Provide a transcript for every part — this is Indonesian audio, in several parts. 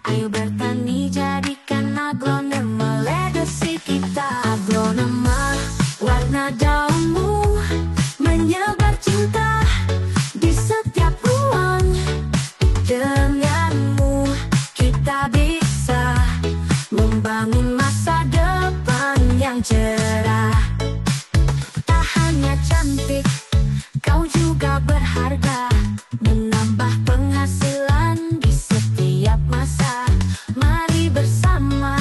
Ayo bertani jadikan aglonema legacy kita. Aglonema warna daunmu menyebar cinta di setiap ruang. Denganmu kita bisa membangun masa depan yang cerah. Tak hanya cantik, kau juga berharga, menambah penghasilan di setiap masa. Mari bersama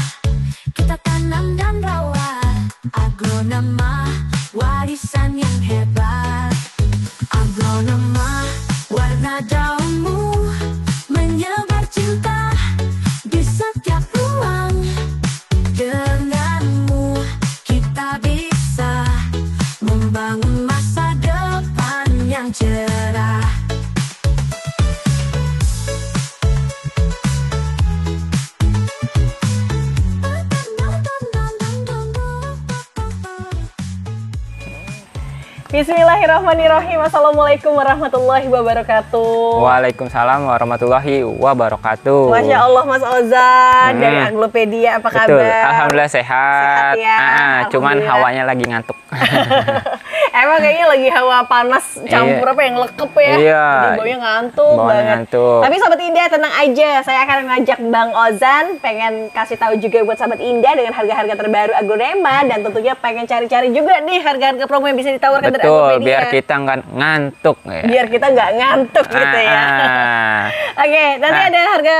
kita tanam dan rawat aglonema, warisan yang hebat. Aglonema warna daunmu menyebar cinta di setiap ruang. Denganmu kita bisa membangun masa depan yang cerah. Bismillahirrahmanirrahim. Assalamualaikum warahmatullahi wabarakatuh. Waalaikumsalam warahmatullahi wabarakatuh. Masya Allah Mas Ozan dari Anglopedia, apa kabar? Betul, alhamdulillah sehat. Ya, cuman alhamdulillah. hawanya lagi ngantuk. Emang kayaknya lagi hawa panas campur apa yang lekep ya. Iya. Jadi baunya ngantuk Baunya banget. ngantuk. Tapi Sobat Indah tenang aja, saya akan ngajak Bang Ozan pengen kasih tahu juga buat Sobat Indah dengan harga-harga terbaru aglonema, dan tentunya pengen cari-cari juga nih harga-harga promo yang bisa ditawarkan dari Betul, Anglopedia. biar kita nggak ngantuk ya. Biar kita nggak ngantuk gitu ya. Oke, nanti ada harga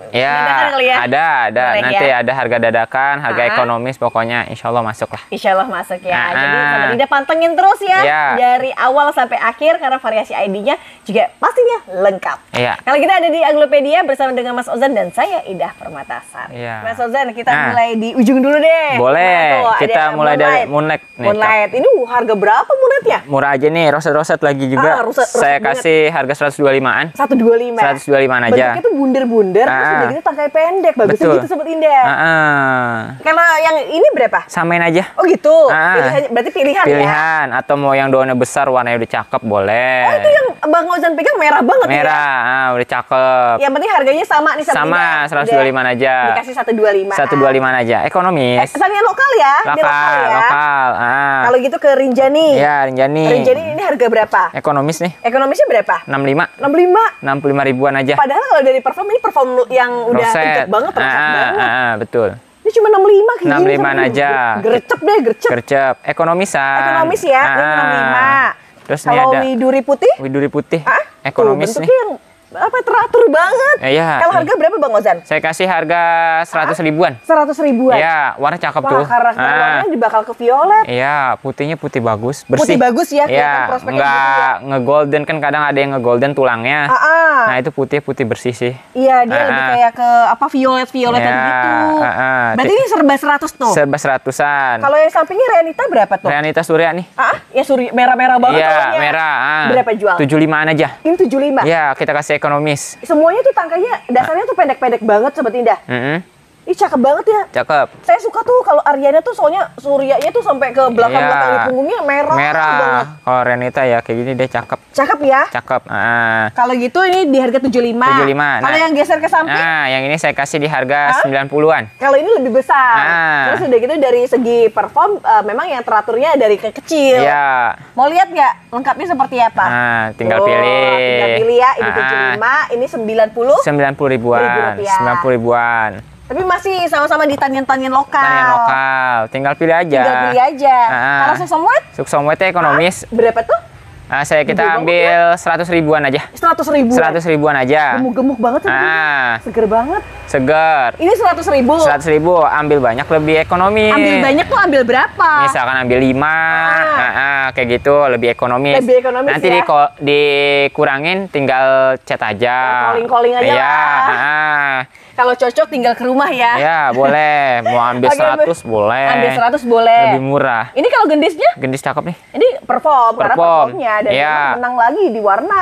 Ya, dadakan kali ya? ada. Boleh Nanti ya? ada harga dadakan, harga ekonomis, pokoknya insya Allah masuk lah. Insya Allah masuk ya. Ah. Jadi Sobat Indah pantengin terus ya. Iya. Dari awal sampai akhir, karena variasi ID-nya juga pastinya lengkap. Iya. Kalau kita ada di Anglopedia bersama dengan Mas Ozan dan saya Indah Permatasari. Iya. Mas Ozan, kita mulai di ujung dulu deh. Boleh, Nah, tuh, kita ada mulai dari Moonlight nih, Moonlight. Ini harga berapa Moonlight-nya? Murah aja nih, roset-roset lagi juga. Roset Saya banget. kasih harga 125-an. 125. 125 aja. Bentuknya tuh bunder-bunder, terus udah gitu tangkai pendek. Bagusnya Betul. gitu Sobat Indah. Kalau yang ini berapa? Samain aja. Oh gitu. Ah. Berarti pilihan ya? Pilihan, atau mau yang daunnya besar, warnanya udah cakep, boleh. Oh itu yang Bang Ozan pegang merah banget ya? merah, udah cakep. Yang penting harganya sama nih Sobat Sama, Indah. 125 aja. Dikasih 125. 125 aja, ekonomis. Salian lokal ya? Dia Lokal, ya? lokal. Kalau gitu ke Rinjani. Ya, Rinjani. Rinjani ini harga berapa? Ekonomis nih, Ekonomisnya berapa? 65. 65. 65 ribuan aja. Padahal kalau dari perform ini perform yang udah Roset. kencet banget, roset banget. Betul. Ini cuma 65 kayak 65 aja. Gercep deh, gercep. Gercep, ekonomisan. Ekonomis ya, ini 65. Terus ini Kalau ada widuri putih? widuri putih. Ah, Ekonomis tuh, nih. bentuknya yang apa teratur banget. Iya. Kalau harga berapa Bang Ozan? Saya kasih harga 100 ribuan. 100 ribuan. Iya, warna cakep Wah, tuh. karena warnanya dibakal ke violet. Iya, putihnya putih bagus, bersih. Putih bagus ya, kelihatan Iya, prospeknya nggak gitu ya. nge-golden, kan kadang ada yang nge-golden tulangnya. Nah, itu putih bersih sih. Iya, dia lebih kayak ke apa violet-violetan Iya, gitu. Berarti ini serba 100 tuh. Serba 100-an. Kalau yang sampingnya Renita berapa tuh? Realita Surya nih. Ya suri merah-merah banget Iya, warnanya. merah. Berapa jual? 75-an aja. Ini 75. Iya, kita kasih ekonomis. Semuanya tuh tangkainya dasarnya tuh pendek-pendek banget Sobat Indah. Ih cakep banget ya. Cakep. Saya suka tuh kalau Aryana tuh soalnya suryanya tuh sampai ke belakang-belakang di punggungnya merah. Merah. banget. Kalau Renita ya kayak gini deh cakep. Cakep ya. Cakep. Kalau gitu ini di harga 75. 75. Kalau yang geser ke samping? Nah, yang ini saya kasih di harga 90-an. Kalau ini lebih besar. Terus udah gitu dari segi perform memang yang teraturnya dari ke kecil. Iya. Mau lihat nggak lengkapnya seperti apa? Nah, tinggal Tuh, pilih. Tinggal pilih ya. Ini 75, ini 90. 90 ribuan. Rupiah. 90 ribuan. Tapi masih sama-sama di tanian-tanian lokal. Tanian lokal. Tinggal pilih aja. Tinggal pilih aja. Kalau suksomwet? Suksomwetnya ekonomis. Berapa tuh? Kita ambil 100 ribuan aja. 100 ribu. 100 ribuan aja. Gemuk-gemuk banget. Seger banget. Seger. Ini 100 ribu. 100 ribu, ambil banyak lebih ekonomis. Ambil banyak tuh ambil berapa? Misalkan ambil 5, kayak gitu lebih ekonomis. Lebih ekonomis nanti ya? dikurangin, tinggal chat aja. Calling-calling aja Iya, lah. Kalau cocok tinggal ke rumah ya. Ya, boleh. Mau ambil 100 boleh. Ambil 100 boleh. Lebih murah. Ini kalau gendisnya? Gendis cakep nih. Ini perform. Karena Perform. performnya. Dan Iya. menang lagi di warna.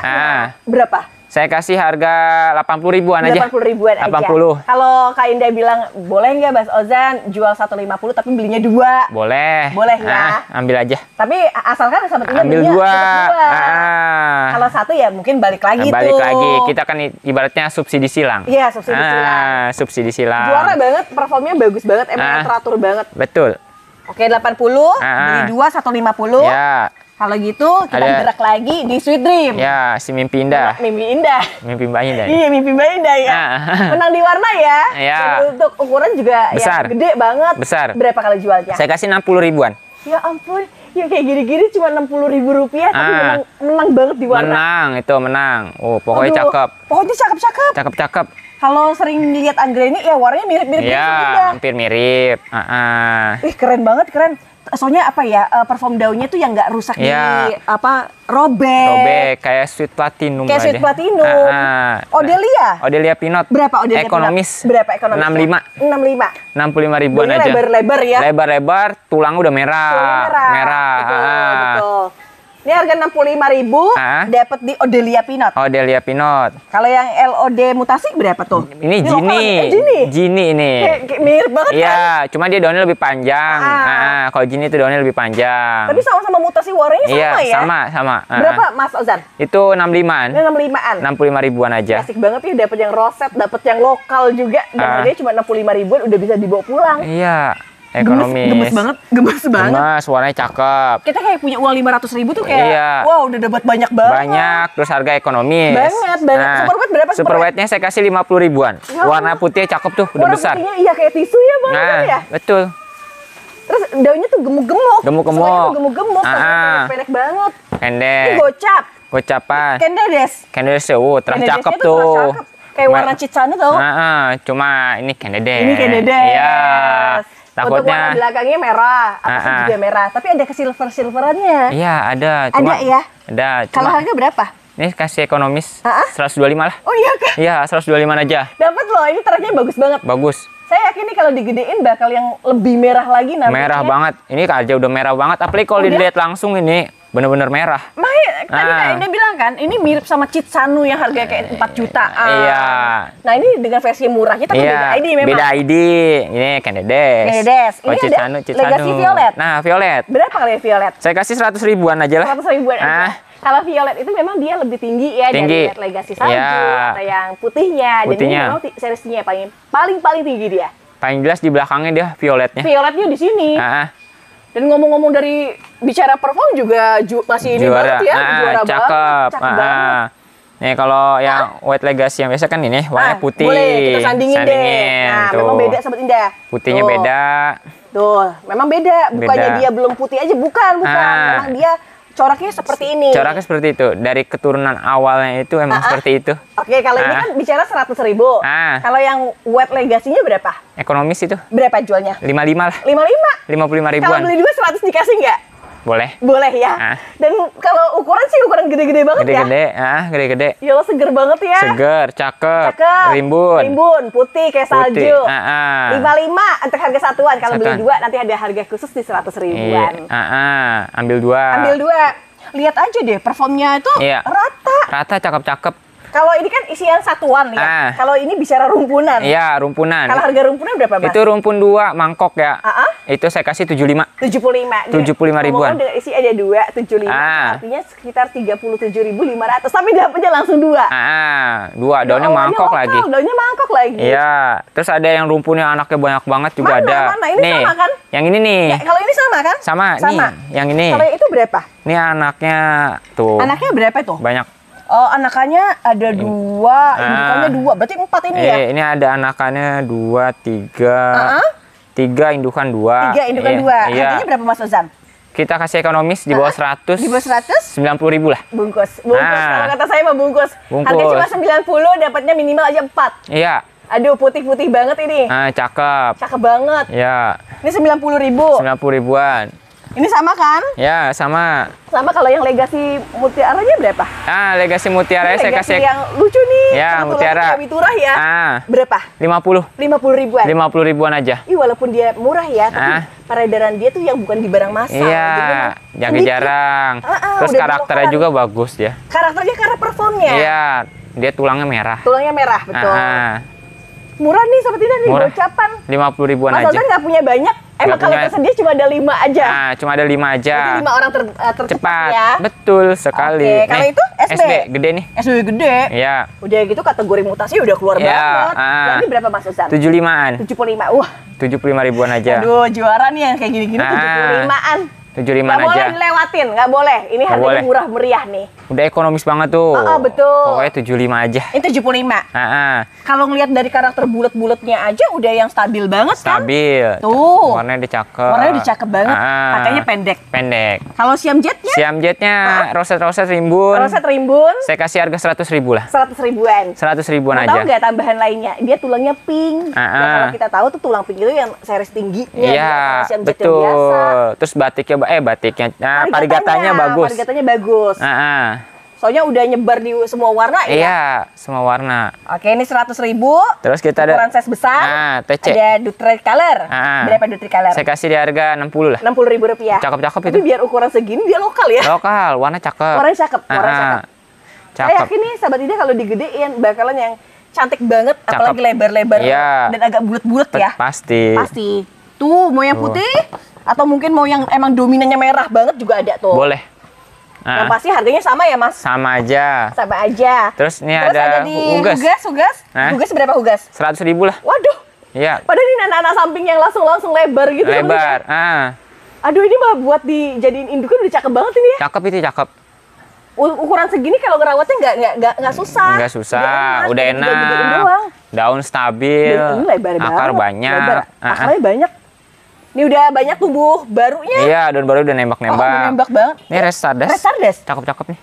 Berapa? Saya kasih harga 80 ribuan aja. 80 ribuan aja. 80. Kalau Kak Indah bilang, boleh nggak Mas Ozan jual 150 tapi belinya 2? Boleh. Boleh ya. Ambil aja. Tapi asalkan Sahabat Indah Ambil belinya 2. Kalau 1 ya mungkin balik lagi tuh. Balik lagi. Kita kan ibaratnya subsidi silang. Iya, subsidi silang. Subsidi silang. Juara banget, performnya bagus banget, emang teratur banget. Betul. Oke, 80, beli 2, 150. Ya. Kalau gitu, kita gerak lagi di Sweet Dream. Ya, si mimpi indah. Mimpi indah. Mimpi Mbak Indah. Iya, mimpi Mbak Indah ya. Menang di warna ya. Ya. Dan untuk ukuran juga besar. Ya, gede banget. Besar. Berapa kalau jualnya? Saya kasih 60 ribuan. Ya ampun, yang kayak gini-gini cuma 60 ribu rupiah, tapi menang banget di warna. Menang, itu menang. Oh, pokoknya Aduh, cakep. Pokoknya cakep-cakep. Cakep-cakep. Kalau sering lihat anggrek ini, ya warnanya mirip-mirip. Ya, hampir mirip. Ih, keren banget, keren. Soalnya apa ya, perform daunnya tuh yang nggak rusak di robek. Robek kayak Sweet Platinum. Kayak Sweet Platinum. Odelia. Odelia Pinot. Berapa Odelia Ekonomis. Pinot? Berapa ekonomis? 65. 65 ribuan Daunnya aja. lebar-lebar ya. Lebar-lebar, tulang udah merah. Tulangnya merah. Betul. Ini harga 65.000, dapat di Odelia Pinot. Odelia Pinot. Kalau yang LOD mutasi berapa tuh? Ini Gini. Gini ini. Kayak mirip banget kan? Iya, cuma dia daunnya lebih panjang. Kalau Gini itu daunnya lebih panjang. Tapi sama-sama mutasi warnanya sama ya? Iya, sama. Berapa Mas Ozan? Itu 65-an. Ini 65-an. 65 ribuan aja. Asik banget ya, dapat yang roset, dapat yang lokal juga. Dan harganya cuma 65 ribuan udah bisa dibawa pulang. Iya. Ekonomis. Gemes banget. Gemes, warnanya cakep. Kita kayak punya uang 500.000 tuh kayak, wow udah dapat banyak banget. Banyak, terus harga ekonomis. Banget. Superweight berapa? Superweightnya saya kasih 50 ribuan. Ya, warna putih cakep tuh, udah besar. Warna putihnya iya kayak tisu ya Bang. Ya? Betul. Terus daunnya tuh gemuk-gemuk. Gemuk-gemuk. Pendek banget. Pendek. Ini gocap. Gocapan. Kendedes. Kendedes, terang cakep tuh. tuh. Kayak warna citsanu tuh. Cuma ini Kendedes. Ini Kendedes. Iya. Takutnya. Untuk warna belakangnya merah, atasnya juga merah. Tapi ada kesilver-silverannya. Iya, ada. Ada ya? Ada. Kalau harga berapa? Ini kasih ekonomis. 125 lah. Oh iya kah? Iya, 125 aja. Dapat loh, ini tracknya bagus banget. Bagus. Saya yakin nih kalau digedein bakal yang lebih merah lagi nantinya. Merah banget. Ini aja udah merah banget. Apalagi kalau dilihat langsung ini bener-bener merah. Tadi Kak Indah bilang kan, ini mirip sama Citsanu yang harganya kayak 4 jutaan. Iya. Nah ini dengan versi murahnya tapi beda ID memang. Beda ID. Ini Kendedes. Kendedes. Ini Citsanu. Legacy Violet. Nah, Violet. Berapa kali Violet? Saya kasih 100 ribuan aja lah. 100 ribuan aja. Kalau Violet itu memang dia lebih tinggi ya dari Legacy Salju atau yang putihnya. Dan ini memang seriesnya paling tinggi dia. Paling jelas di belakangnya dia Violetnya. Violetnya di sini. Dan ngomong-ngomong dari bicara perform juga masih ini banget ya, juara cakep. Banget. Nih kalau yang White Legacy yang biasa kan ini warnanya putih. Boleh kita sandingin deh. Nah, tuh. memang beda Sobat Indah. Putihnya beda. Tuh, memang beda. Bukannya dia belum putih aja, bukan. Memang dia coraknya seperti ini. Coraknya seperti itu. Dari keturunan awalnya itu emang seperti itu. Oke, kalau ini kan bicara 100.000. Kalau yang White Legacy-nya berapa? Ekonomis itu. Berapa jualnya? 55 lah. 55? 55 ribuan. Kalau beli 2 100 dikasih nggak? Boleh. Boleh ya. Dan kalau ukuran sih ukuran gede-gede banget gede-gede, ya. Gede-gede. Ya lo seger banget ya. Seger, cakep. Rimbun, putih kayak salju. 55 untuk harga satuan. Kalau beli 2 nanti ada harga khusus di 100 ribuan. Ambil 2. Ambil 2. Lihat aja deh performnya itu rata. Rata, cakep-cakep. Kalau ini kan isian satuan ya. Kalau ini bicara rumpunan. Iya, rumpunan. Kalau harga rumpunan berapa, Mas? Itu rumpun 2 mangkok ya. Itu saya kasih 75. 75 ribuan. Dengan isi ada 2, 75. Artinya sekitar 37.500. Tapi dapatnya langsung 2. 2. Daunnya mangkok lagi. Daunnya mangkok lagi. Iya. Terus ada yang rumpunnya anaknya banyak banget juga ada. Mana? Ini nih, sama kan? Yang ini nih. Ya, kalau ini sama kan? Sama. Nih, yang ini. Kalau yang itu berapa? Ini anaknya tuh. Anaknya berapa itu? Banyak. Oh, anakannya ada 2, indukannya 2. Berarti 4 ini ya? Ini ada anakannya 2, 3. 3 indukan 2. 3 indukan 2. Harganya berapa Mas Ozan? Kita kasih ekonomis di bawah 100. Di bawah 100? 90.000 lah. Bungkus. Kalau kata saya mah bungkus. Harga cuma 90, dapatnya minimal aja 4. Iya. Aduh, putih-putih banget ini. Cakep. Cakep banget. Iya. Ini 90.000. 90 ribuan. Ini sama kan? Ya, sama. Sama. Kalau yang Legacy Mutiaranya berapa? Legacy Mutiara saya kasih yang lucu nih. Ya, Mutiara. Witurah ya. Berapa? 50. 50 ribuan. 50 ribuan aja. Walaupun dia murah ya, tapi peredaran dia tuh yang bukan di barang massal. Iya, jarang. Terus karakternya juga bagus ya. Karakternya karena performnya. Iya. dia tulangnya merah. Tulangnya merah, betul. Ah, Murah nih Sobat Indah nih, Murah. gocapan. 50 ribuan Mas aja. Ozan nggak punya banyak. Emang kalau punya. tersedia cuma ada 5 aja. Nah, cuma ada 5 aja. Jadi 5 orang tercepat Cepat. ya. Betul sekali. Oke, kalau itu SB? gede nih. SB gede. Iya. Udah gitu kategori mutasi udah keluar Iya, banget. Nah, ini berapa Mas Ozan? 75-an. 75. Wah, 75 ribuan aja. aduh juara nih yang kayak gini-gini Ah. 75-an. 75 Nggak boleh aja. dilewatin, nggak boleh. Ini Nggak harganya boleh. murah meriah nih. Udah ekonomis banget tuh. Betul. Pokoknya 75 aja. Ini 75. Kalau ngelihat dari karakter bulat-bulatnya aja udah yang stabil banget kan? Stabil. Tuh. Warnanya udah cakep. Warnanya udah cakep banget. Pakainya pendek. Pendek. Kalau Siam Jetnya? Siam Jetnya roset-roset rimbun. Roset rimbun. Saya kasih harga 100 ribu lah. 100 ribuan. 100 ribuan Mau tahu aja. nggak tambahan lainnya? Dia tulangnya pink. Ya, kalau kita tahu tuh tulang pink itu yang series tingginya. Iya, Siam Jet yang biasa. betul. Terus batiknya, parigatanya bagus. Parigatanya bagus. Soalnya udah nyebar di semua warna ya. Iya, semua warna. Oke, ini 100 ribu. Terus kita ada ukuran size besar. TC. Ada Dutri Color. Berapa Dutri Color? Saya kasih di harga 60 lah. 60 ribu rupiah. Cakep-cakep Tapi itu. biar ukuran segini dia lokal ya. Lokal, warna cakep. Warnanya cakep. Warnanya cakep. Saya Cakep. yakin nih Sahabat Indah kalau digedein bakalan yang cantik banget. Cakep. Apalagi lebar-lebar Iya. dan agak bulat-bulat ya. Pasti. Pasti. Tuh, mau yang putih atau mungkin mau yang emang dominannya merah banget juga ada tuh. Boleh. Yang pasti harganya sama ya, Mas? Sama aja. Sama aja. Terus ini Terus ada di Hugas. Hugas. Hugas berapa Hugas? 100 ribu lah. Waduh. Iya. Padahal ini anak-anak samping yang langsung lebar gitu. Lebar. Aduh, ini mah buat dijadiin indukan udah cakep banget ini ya. Cakep itu, cakep. Ukuran segini kalau ngerawatnya nggak susah. Nggak susah, udah gedein enak. doang. Daun stabil. Dan ini lebar akar banget. banyak. Lebar. Akarnya banyak. Ini udah banyak tumbuh barunya. Iya, daun baru udah nembak-nembak. Udah nembak banget. Ini Red Stardust. Red Stardust. Cakep-cakep nih.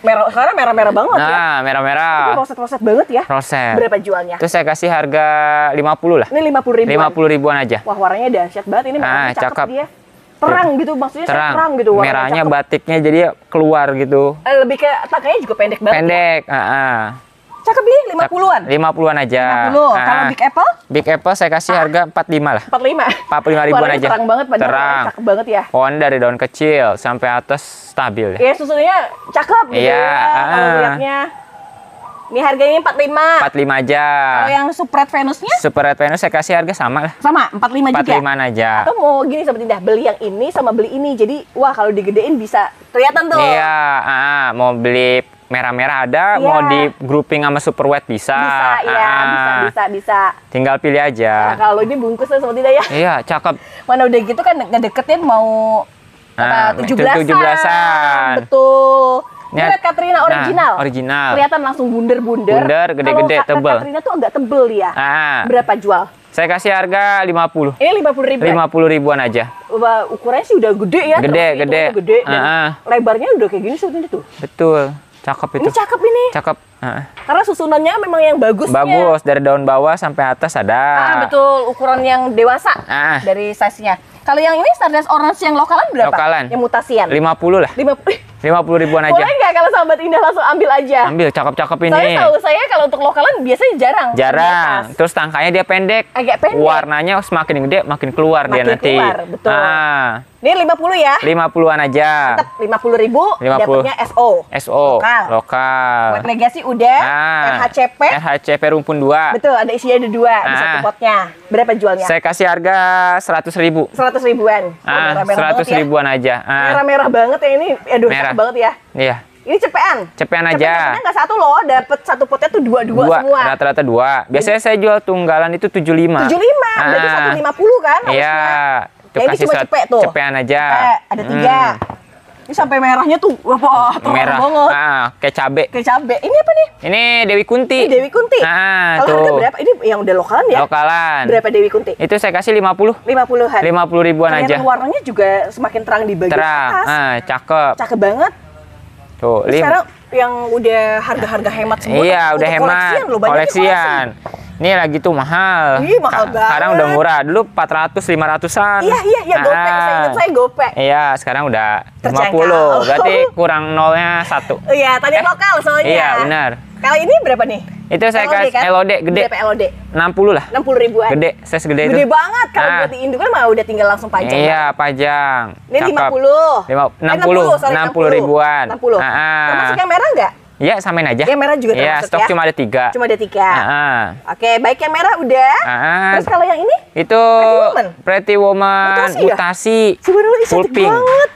Merah, sekarang merah-merah banget ya. Nah, merah-merah. Ini roset-roset banget ya. Roset. Berapa jualnya? Terus saya kasih harga 50 lah. Ini 50 ribuan. 50 ribuan aja. Wah, warnanya dahsyat banget. Ini merahnya cakep cakep. dia. Terang gitu, maksudnya terang gitu. warnanya Merahnya cakep. batiknya jadi keluar gitu. Lebih ke tangkainya juga pendek banget. Pendek. Cakep ini 50-an. 50-an aja. 50. Kalau Big Apple? Big Apple saya kasih harga 45 lah. 45. 45 ribuan Warnanya aja. terang banget, padahal Terang. cakep banget ya. Pohon dari daun kecil sampai atas stabil. Ya, susunya cakep gitu Iya, ya. Kalau lihatnya. Ini harganya 45. 45 aja. Kalau yang Super Red Venus-nya? Super Red Venus saya kasih harga sama lah. Sama, 45 juga. 45 aja. Atau mau gini Sobat Indah, beli yang ini sama beli ini. Jadi, wah kalau digedein bisa kelihatan tuh. Iya, mau beli merah-merah ada, Iya. mau di grouping sama super wet bisa. Bisa, ya, bisa. Tinggal pilih Nah, aja. kalau ini bungkusnya Sobat Indah ya. Iya, cakep. Mana udah gitu kan ngedeketin mau Nah, 17-an. 17-an. Betul. Ini Ini Red Katrina original. original. Kelihatan langsung bunder-bunder. Bunder, gede-gede, Kalau tebel. Red Katrina tuh agak tebel dia. Berapa jual? Saya kasih harga 50. Ini 50 ribu. 50 ribuan aja. Wah, ukurannya sih udah gede ya. Gede, terus gede. itu gede dan lebarnya udah kayak gini Sobat Indah tuh. Betul. Cakep itu. Ini cakep ini. Cakep. Karena susunannya memang yang bagusnya. Bagus, dari daun bawah sampai atas ada. Betul, ukuran yang dewasa dari size-nya. Kalau yang ini Stardust Orange yang lokalan berapa? Lokalan. Yang mutasian? 50 lah. 50 ribuan aja. Boleh nggak kalau Sahabat Indah langsung ambil aja? Ambil, cakep-cakep ini. Soalnya tahu saya kalau untuk lokalan biasanya jarang. Jarang. Terus tangkanya dia pendek. Agak pendek. Warnanya semakin gede makin keluar dia Makin nanti. keluar, betul. Ini 50 ya? 50-an aja. Tetap 50 ribu, 50. dapatnya SO. SO. Lokal. Wet Legacy udah, RHCP. RHCP rumpun 2. Betul, ada isinya ada 2 di satu potnya. Berapa jualnya? Saya kasih harga 100 ribu. 100 ribuan. 100 ribuan aja. Merah-merah banget ya ini. Aduh, cakep banget ya. Iya. Ini cepean. Cepean aja. Cepeannya nggak satu loh, dapat satu potnya tuh dua semua. Rata-rata 2. Biasanya saya jual tunggalan itu 75. 75, berarti 150 kan? Iya. Itu ini cuma cepek tuh. Cepean aja. Ada 3. Ini sampai merahnya tuh, wah, merah banget. Kayak cabe. Kayak cabe. Ini apa nih? Ini Dewi Kunti. Ini Dewi Kunti. Kalau tuh. harga berapa? Ini yang udah lokalan ya? Lokalan. Berapa Dewi Kunti? Itu saya kasih 50. 50-an. 50 ribuan aja. Warnanya juga semakin terang di bagian atas. Cakep. Cakep banget. Tuh, sekarang yang udah harga-harga hemat semua. Iya, udah hemat. Koleksian. Ini lagi tuh mahal. Ih, mahal banget. Sekarang udah murah. Dulu 400, 500-an. Iya, gopek. Saya ingat saya gopek. Iya, sekarang udah Terjangkau. 50. Berarti kurang nolnya 1. Iya, tadi lokal soalnya. Iya, benar. Kalau ini berapa nih? Itu saya kasih kan? LOD gede. Berapa LOD? 60 lah. 60 ribuan. Gede, size gede itu. Gede banget. Kalau buat di Indo kan mah udah tinggal langsung pajang. Iya, pajang. Ini 50. 60 ribuan. 60. Termasuk yang merah nggak? Iya, samain aja. Yang merah juga Iya, termasuk stok ya? cuma ada 3. Cuma ada 3. Ah. Oke, baik yang merah udah. Terus kalau yang ini? Itu Pretty Woman mutasi. Sebenarnya Full cantik pink. banget.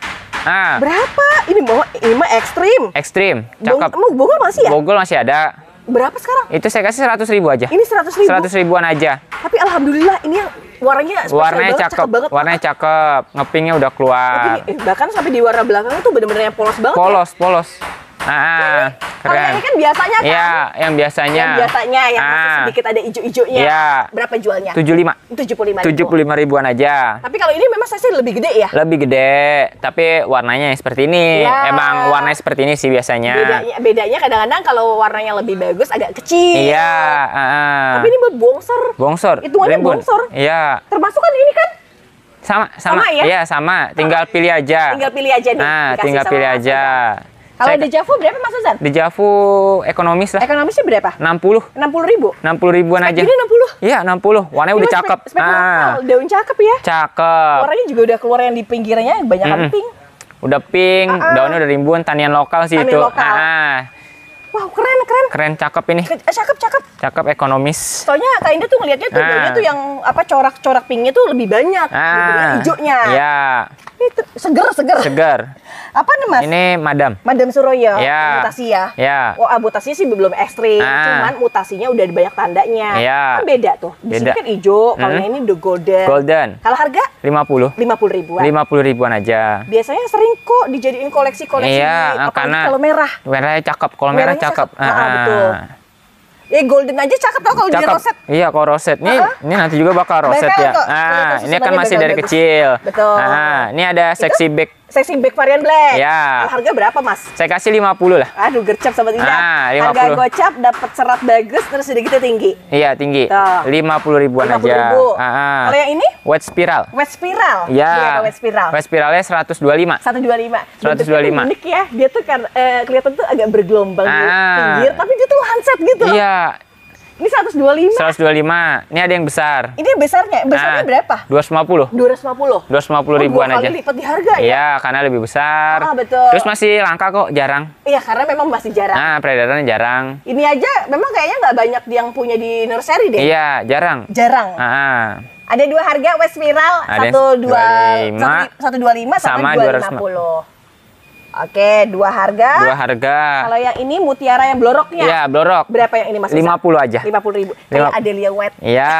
Berapa? Ini mah ekstrim. Ekstrim, cakep. Bogol masih ya? Bogol masih ada. Berapa sekarang? Itu saya kasih 100.000 aja. Ini 100.000? 100 ribuan aja. Tapi alhamdulillah ini yang warnanya spesial Warnanya banget, cakep banget. Warnanya cakep. Ngepingnya udah keluar. Bahkan sampai di warna belakang tuh bener-bener yang polos banget. Polos. Kalau keren. ini kan biasanya kan? Iya, yang biasanya. Yang masih sedikit ada ijo-ijonya. Iya. Berapa jualnya? 75 ribuan aja. Tapi kalau ini memang size lebih gede ya? Lebih gede, tapi warnanya seperti ini. Ya. Emang warnanya seperti ini sih biasanya. Bedanya kadang-kadang kalau warnanya lebih bagus agak kecil. Iya. Tapi ini bongsor. Bongsor. Hitungannya bongsor. Iya. Termasuk kan ini kan? Sama ya? Iya, sama. Tinggal pilih aja. Tinggal pilih aja nih. Tinggal pilih aja. Kalau Dejavu berapa Mas Ozan? Dejavu ekonomis lah. Ekonomisnya berapa? 60 ribu? 60 ribuan aja. Ini 60? Iya, 60. Warnanya udah cakep. Spek lokal. Daun cakep ya? Cakep. Warnanya juga udah keluar yang di pinggirnya banyak pink. Udah pink, daunnya udah rimbun, tanian lokal sih itu. Wow, keren. Keren, cakep ini. Cakep. Cakep ekonomis. Soalnya Kak Indah tuh ngeliatnya tuh daunnya tuh yang corak-corak pinknya tuh lebih banyak dibanding hijaunya. Iya. Ini seger. Apa nih Mas? Ini Madam Suroyo. Ya. Mutasi ya. Ya. Wah, mutasinya sih belum ekstrim, cuman mutasinya udah banyak tandanya. Ya. Kan beda tuh. Di sini kan hijau, kalau yang ini udah golden. Kalau harga? 50 ribuan. 50 ribuan aja. Biasanya sering kok dijadiin koleksi-koleksi. Iya, karena kalau merah. Merahnya cakep. Kalau merah cakep. Betul. Golden aja cakep tau kalau dia roset. Iya, kalau roset. Ini nanti juga bakal roset ya. Ini kan masih dari kecil. Betul. Ini ada sexy back. Sexy back varian black. Ya. Harga berapa Mas? Saya kasih 50 lah. Aduh, gercep Sobat Indah. 50. Harga gocap, dapat serat bagus, terus udah gitu tinggi. Iya, tinggi. 50 ribuan 50 aja. Ribu. Kalau yang ini? Wet spiral. Iya. Wet spiralnya 125. 125. Unik ya. Dia tuh kan kelihatan tuh agak bergelombang di pinggir, tapi dia tuh handset gitu. Iya. Ini 125. 125. Ini ada yang besar. Ini besarnya berapa? 250 ribuan aja. 2 kali lipat di harga ya? Iya, karena lebih besar. Betul. Terus masih langka kok, jarang. Iya, karena memang masih jarang. Peredarannya jarang. Ini aja memang kayaknya nggak banyak yang punya di nursery deh. Iya, jarang. Ada 2 harga West Spiral, 125 sama 250. Oke, 2 harga. Kalau yang ini mutiara yang bloroknya. Iya, blorok. Berapa yang ini Mas? 50 aja. 50 ribu. Kayak Adelia Wet. Iya.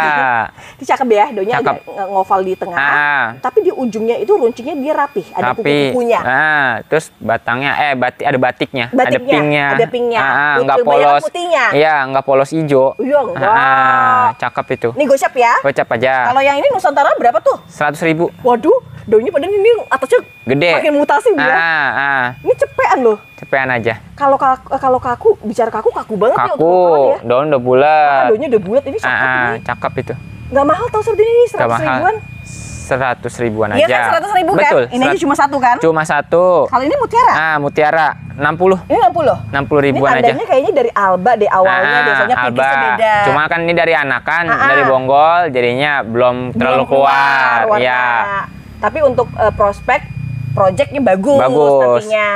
Ini cakep ya, daunnya ada ngoval di tengah. Tapi di ujungnya itu runcingnya dia rapih, ada kuku-kukunya. Terus batangnya, ada batiknya. Ada pinknya. Nggak polos. Iya, nggak polos hijau. Cakep itu. Ini gocap ya? Gocap aja. Kalau yang ini Nusantara berapa tuh? 100.000. Waduh, daunnya padahal ini atasnya gede. Makin mutasi dia. Ini cepean loh. Cepean aja. Kalau kaku, bicara kaku banget ya. Kaku, daun udah bulat. Daunnya udah bulat, ini cakep ini. Cakep itu. Nggak mahal tau seperti ini, 100 ribuan. 100 ribuan aja. Iya kan 100 ribu kan? Betul. Ini aja cuma satu kan? Cuma satu. Kalau ini mutiara? Mutiara 60. Ini 60 ribuan ini aja. Ini kayaknya dari Alba deh awalnya, biasanya pipisnya beda. Cuma kan ini dari anakan, dari Bonggol, jadinya belum terlalu keluar. Ya. Tapi untuk prospek, projectnya bagus nantinya.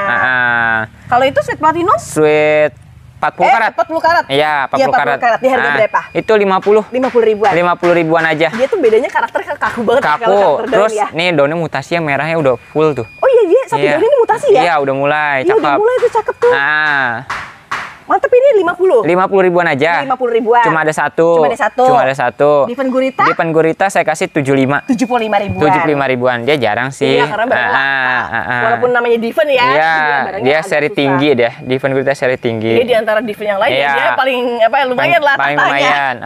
Kalau itu Sweet Platinum? Sweet 40 karat. 40 karat? Iya, 40 karat. Di harga berapa? Itu 50. 50 ribuan? 50 ribuan aja. Dia tuh bedanya karakternya kaku banget. Kaku. Terus nih daunnya mutasi yang merahnya udah full tuh. Oh iya, dia satu daunnya ini mutasi ya? Iya, udah mulai. Iya, udah mulai tuh, cakep tuh. Mantep, ini 50 ribuan aja. 50 ribuan. Cuma ada satu. Diven Gurita saya kasih 75 ribuan. 75 ribuan. Dia jarang sih. Iya, karena baru walaupun namanya Diven ya. Iya, dia seri tinggi deh. Diven Gurita seri tinggi. Dia di antara Diven yang lain dia paling lumayan lah paling lumayan.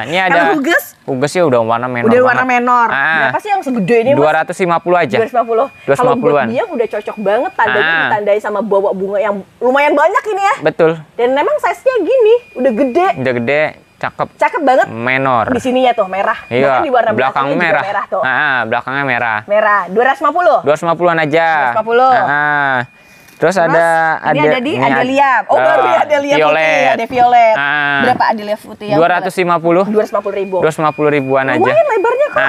Ini ada Hugesnya udah warna menor. Udah warna menor. Berapa sih yang segede ini, Mas? 250 aja. 250. Kalau buat dia udah cocok banget, tandanya ditandai sama bawa bunga yang lumayan banyak ini ya. Betul. Dan memang size-nya gini, udah gede. Cakep. Cakep banget. Menor. Di sininya tuh merah. Iya. Di warna belakang merah. merah tuh. Belakangnya merah. Merah. 250. 250-an aja. 250. Terus ini ada di Adelia. Oh, baru ya Adelia putih. Ada violet. Berapa Adelia putih yang 250. 250 ribu. 250 ribuan aja. Lumayan lebarnya kok.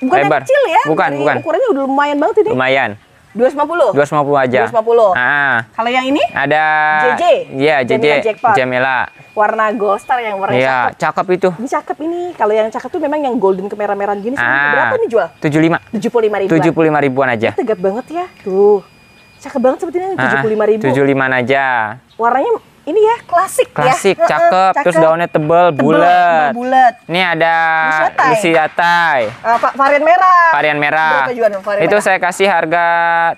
Bukan lebar. Yang kecil ya. Bukan. Ukurannya udah lumayan banget ini. Lumayan. 250. 250 aja. 250. Kalau yang ini? Ada JJ. Iya, JJ Jamila. Warna Gold Star yang warna cakep itu. Ini cakep ini. Kalau yang cakep tuh memang yang golden kemerah-merahan gini. Berapa nih jual? 75. 75 ribuan aja. Tegap banget ya. Tuh. Cakep banget seperti ini 75.000. 75 aja. Warnanya ini ya klasik ya. Cakep. Terus daunnya tebel, bulat. Ini ada Lusiatai. Varian merah. Varian merah. Berapa jualan varian itu merah? Saya kasih harga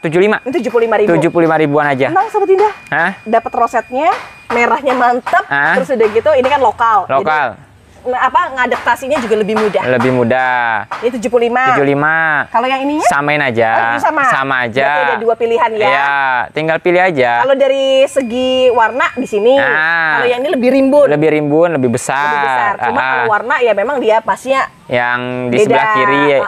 75. 75.000. 75 ribuan aja. Tenang Sobat Indah. Dapat rosetnya, merahnya mantap. Terus udah gitu ini kan lokal. Lokal. Jadi, ngadaptasinya juga lebih mudah. Lebih mudah. Ini 75. 75. Kalau yang ininya? Samain aja. Sama aja. Berarti ada 2 pilihan ya. Iya, tinggal pilih aja. Kalau dari segi warna di sini. Kalau yang ini lebih rimbun. Lebih besar. Cuma kalau warna ya memang dia pasnya yang di sebelah kiri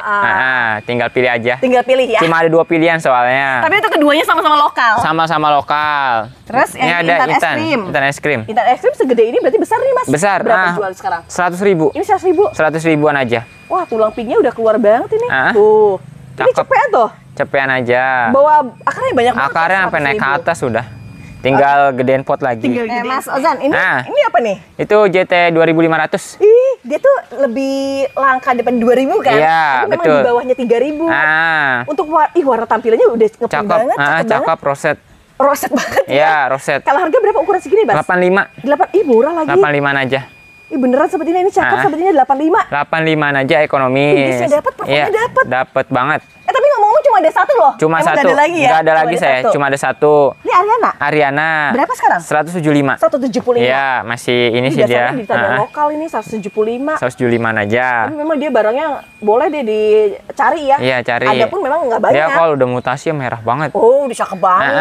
tinggal pilih aja. Tinggal pilih ya. Cuma ada 2 pilihan soalnya. Tapi itu keduanya sama-sama lokal. Sama-sama lokal. Terus ini ada Intan es krim. Intan es krim segede ini berarti besar nih Mas. Besar. Berapa jual sekarang? 100.000. Ini 100.000. 100 ribuan aja. Wah, tulang pinknya udah keluar banget ini. Tuh. Ini cepean tuh. Cepean aja. Bawa akarnya banyak banget. Akarnya sampai naik ke atas sudah. Tinggal gedein pot lagi. Mas Ozan, ini apa nih? Itu JT 2500. Ih, dia tuh lebih langka daripada 2000 kan? Iya, betul. Memang di bawahnya 3000. Untuk warna tampilannya udah ngepin banget. Cakep, roset. Roset banget ya? Iya, roset. Kalau harga berapa ukuran segini, Bas? 85. Murah lagi. 85 aja. Ih, beneran seperti ini cakep, seperti ini 85. 85 aja ekonomis. Bisa dapat, pokoknya dapat. Dapat banget. Tapi ngomong-ngomong cuma ada satu loh. Cuma satu. Nggak ada lagi ya? Nggak ada lagi saya. Cuma ada satu. Ini Ariana. Berapa sekarang? 175. 175. Iya, masih ini sih dia. Di tanah lokal ini 175. 175 aja. Tapi memang dia barangnya boleh deh dicari ya. Iya, cari. Ada pun memang nggak banyak. Dia kalau udah mutasi merah banget. Oh, udah cakep banget.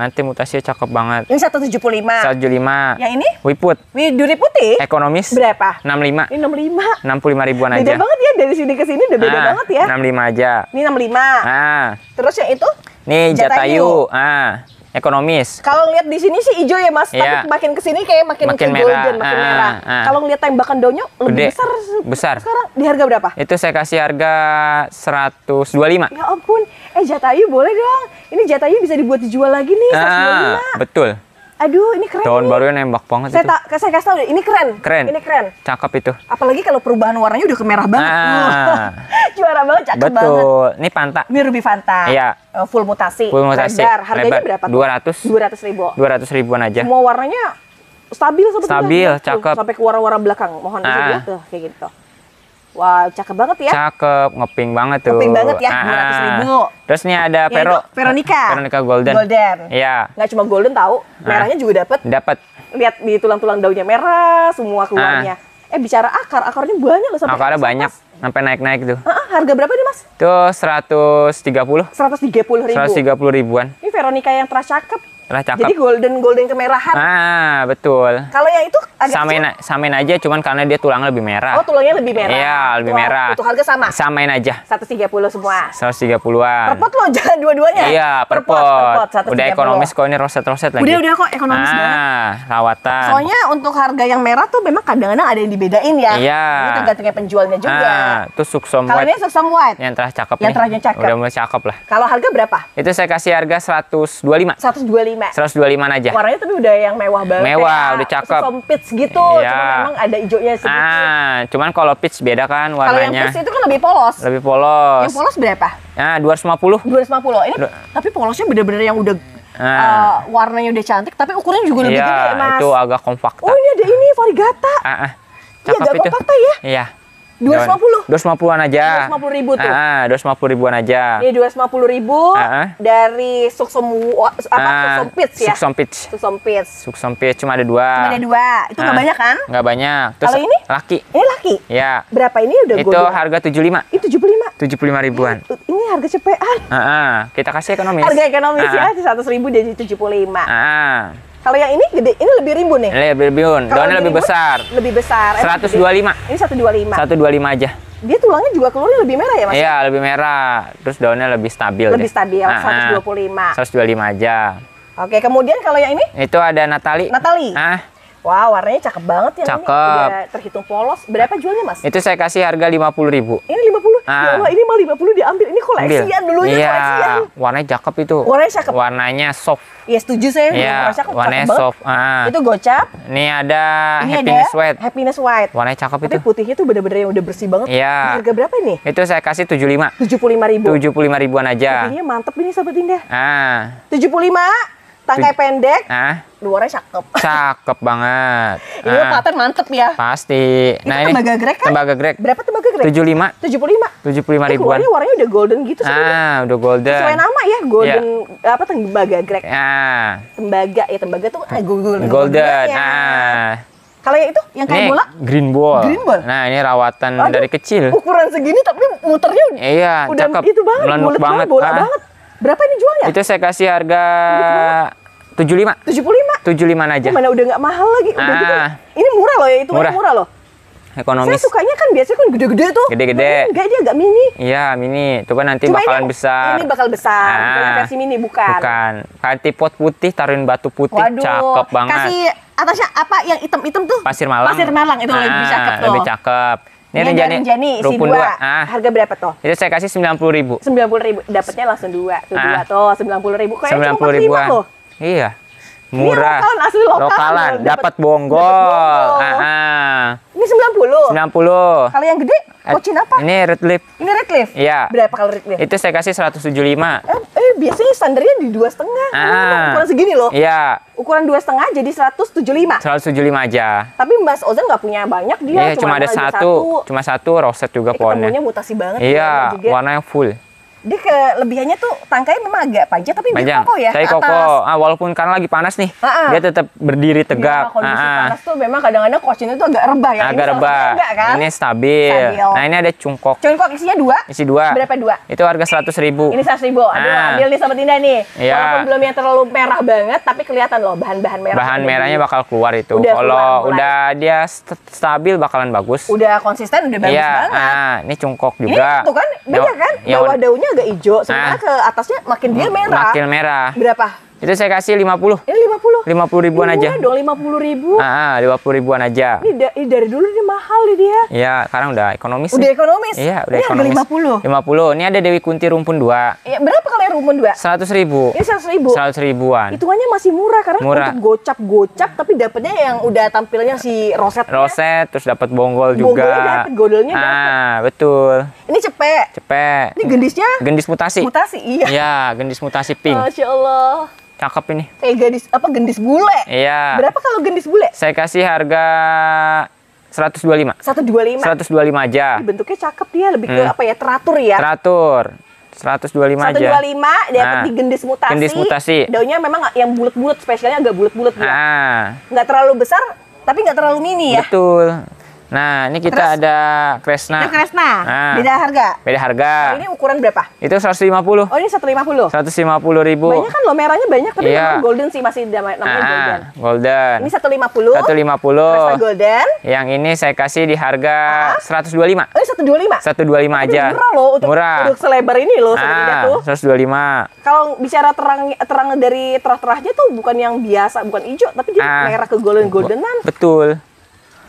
Nanti mutasinya cakep banget. Ini 175. 175. Yang ini? Wiput. Duri putih. Ekonomis. Berapa? 65. Ini 65. 65 ribuan aja. Beda banget ya dari sini ke sini udah beda banget ya. 65 aja. Ini 65. Terus yang itu? Nih Jatayu. Ekonomis. Kalau lihat di sini sih hijau ya Mas, tapi makin kesini kayak makin merah. Golden, makin merah. Kalau ngeliat tembakan daunnya lebih besar. Sekarang di harga berapa? Itu saya kasih harga 125. Ya ampun, Jatayu boleh dong. Ini Jatayu bisa dibuat dijual lagi nih 125. Betul. Aduh, ini keren. Daun barunya nembak banget itu. Saya kasih tahu deh, ini keren. Ini keren. Cakep itu. Apalagi kalau perubahan warnanya udah kemerah banget. Juara banget, cakep banget. Betul. Ini Fanta. Ini Ruby Fanta. Iya. Full mutasi. Lebar. Harganya berapa? 200 ribuan aja. Semua warnanya stabil sebetulnya. Stabil, cakep. Sampai ke warna-warna belakang. Mohon izin tuh kayak gitu. Wah, cakep banget ya. Cakep, ngeping banget tuh. Ngeping banget ya, 200.000. Terus nih ada Veronica Golden. Iya. Nggak cuma golden tahu, merahnya juga dapat. Lihat di tulang-tulang daunnya merah, semua keluarnya. Bicara akarnya banyak loh sampai. Akarnya banyak, sampai naik-naik tuh. Harga berapa nih Mas? Itu 130. 130.000. 130 ribuan. Ini Veronica yang cakep. Cakep. Jadi golden kemerahan. Betul. Kalau yang itu agak samain aja, cuman karena dia tulangnya lebih merah. Oh, tulangnya lebih merah. Iya, lebih merah. Itu harga sama. Samain aja. 130 semua. 130-an. Perpot loh, jangan dua-duanya. Iya, perpot. Udah 130. ekonomis kok, ini roset-roset lagi. Udah kok ekonomis banget. Rawatan. Soalnya untuk harga yang merah tuh memang kadang-kadang ada yang dibedain ya. Iya. Ini tergantungnya penjualnya juga. Itu Suksum White. Kalau ini Suksum White. Yang terakhir cakep nih. Yang terakhir cakep. Udah mulai cakep lah. Kalau harga berapa? Itu saya kasih harga 125. 125. 125 aja. Warnanya tapi udah yang mewah banget. Mewah, udah cakep. Suksum peach gitu. Iya. Cuma memang ada hijaunya sedikit. Cuman kalau peach beda kan warnanya. Kalau yang peach itu kan lebih polos. Lebih polos. Yang polos berapa? 250. 250. Ini tapi polosnya bener-bener yang udah warnanya udah cantik, tapi ukurannya juga lebih gede, Mas. Itu agak kompakta. Oh, ini ada ini varigata. Cakep agak itu. kompakta ya? Iya. 250. 250-an aja. 250.000 tuh. 250 ribuan aja. Ini 250.000 dari Suksum Peach ya. Suksum Peach cuma ada 2. Cuma ada 2. Itu nggak banyak kan? Nggak banyak. Terus kalau ini? Laki. Ini laki. Ya. Berapa ini udah itu harga 75. Itu 75. 75 ribuan. Ini harga cepean. Kita kasih ekonomis. Harga ekonomis ya, 100.000 dari 75. Kalau yang ini gede, ini lebih rimbun nih. Lebih rimbun, daunnya lebih besar. Lebih besar. 125. Ini 125. 125 aja. Dia tulangnya juga keluarnya lebih merah ya, Mas? Iya, lebih merah. Terus daunnya lebih stabil. Lebih stabil, 125. 125 aja. Oke, kemudian kalau yang ini? Itu ada Natali. Wah, warnanya cakep banget ya. Cakep. Ini udah terhitung polos. Berapa jualnya, Mas? Itu saya kasih harga 50.000. Ini 50? Ya Allah, ini mah 50 diambil. Ini koleksian dulunya, koleksian. Warnanya cakep itu. Warnanya cakep. Warnanya soft. Iya, setuju saya. Iya, warnanya soft. Itu gocap. Ini ada Happiness White. Happiness White. Warnanya cakep itu. Tapi putihnya tuh bener-bener yang udah bersih banget. Iya. Harga berapa ini? Itu saya kasih 75. 75.000. 75 ribuan aja. Putihnya mantep ini Sahabat Indah. 75. Tangkai pendek. Luarnya cakep. Cakep banget. Ini paten mantep ya. Pasti. Nah, ini tembaga grek kan? Tembaga grek. Berapa tembaga grek? 75 ribuan. Keluarnya warnanya udah golden gitu sebenarnya. Udah golden. Sesuai nama ya, golden tembaga grek. Tembaga tuh golden. Kalau yang itu, yang kayak bola? Green ball. Nah, ini rawatan dari kecil. Ukuran segini tapi muternya udah cakep. Itu banget, Melenduk banget. Bola banget. Berapa ini jualnya? Itu saya kasih harga 75 aja. Mana udah nggak mahal lagi. Udah gitu. Ini murah loh ya, itu murah loh. Ekonomis. Saya sukanya kan biasanya kan gede-gede tuh. Gede-gede. Enggak, dia agak mini. Iya, mini. Coba nanti bakalan besar. Ini bakal besar. Bukan versi mini, bukan. Ganti pot putih, taruhin batu putih. Waduh, cakep banget. Kasih atasnya apa yang hitam-hitam tuh? Pasir Malang. Pasir Malang itu lebih cakep tuh. Lebih cakep. Ini Rinjani isi 2. Harga berapa tuh? Itu saya kasih 90.000. 90.000. Dapatnya langsung 2. Tuh 2 tuh 90.000. Kayaknya cuma 90.000-an. loh. Iya. Murah. Ini asli lokalan. Dapat bonggol. Ini 90. Kalau yang gede, Cochin apa? Ini red lip. Ini red lip? Iya. Berapa kalau red lip? Itu saya kasih 175. Biasanya standarnya di 2,5. Ukuran segini loh. Iya. Ukuran 2,5 jadi 175. 175 aja. Tapi Mas Ozan nggak punya banyak dia. Iya, cuma ada satu. Cuma satu roset juga pohonnya. Ketemunya mutasi banget. Iya, warnanya full. Dia kelebihannya tuh tangkainya memang agak panjang tapi dia kokoh ya. Tapi kokoh. Walaupun kan lagi panas nih, dia tetap berdiri tegak. Kondisi panas tuh memang kadang-kadang Cochin itu agak rebah ya. Agak rebah. Kan? Ini stabil. Nah, ini ada cungkok. Cungkok isinya 2? Isi 2. Berapa 2? Itu harga 100.000. Ini 100.000. Aduh, ambil nih Sahabat Indah nih. Walaupun belum yang terlalu merah banget, tapi kelihatan loh bahan-bahan merah. Bahan merahnya bakal keluar itu. Kalau udah dia stabil bakalan bagus. Udah konsisten, udah bagus banget. Ini cungkok juga. Ini tuh kan, beda kan? Bawah daunnya agak hijau. Ke atasnya makin dia merah. Makin merah. Berapa? Itu saya kasih 50. Ini 50. 50 ribuan aja. Dong 50.000. 50 ribuan aja. Ini dari dulu dia mahal nih dia. Iya, sekarang udah ekonomis. Udah ekonomis. Iya, udah ini ekonomis. Harga 50. 50. Ini ada Dewi Kunti rumpun 2. Iya, berapa kalau yang rumpun 2? 100.000. Ini 100.000. 100.000-an. Hitungannya masih murah karena untuk gocap tapi dapatnya yang udah tampilnya si roset. Roset, terus dapat bonggol juga. Bonggolnya dapat, godolnya dapat. Betul. Ini cepet. Ini gendisnya? Gendis mutasi. Mutasi, iya. Iya, gendis mutasi pink. Masya Allah. Cakep ini. Gendis bule. Iya. Berapa kalau gendis bule? Saya kasih harga 125. 125. 125 aja. Bentuknya cakep dia, lebih ke apa ya? Teratur ya. Teratur. 125 aja. 125 dapat di gendis mutasi. Gendis mutasi. Daunnya memang yang bulat-bulat, spesialnya agak bulat-bulat ya. Nggak terlalu besar, tapi nggak terlalu mini ya. Betul. Nah, ini kita ada Kresna. Itu Kresna. Beda harga. Beda harga. Nah, ini ukuran berapa? Itu 150. Oh, ini 150. 150.000. Banyak kan loh, merahnya banyak tapi memang golden sih, masih namanya golden. Golden. Ini 150. 150. Kresna golden. Yang ini saya kasih di harga 125. Oh, ini 125. 125 aja. Murah loh untuk selebar ini loh sebenarnya tuh. 125. Kalau bicara terang dari terah-terahnya tuh bukan yang biasa, bukan hijau, tapi dia merah ke goldenan. Betul.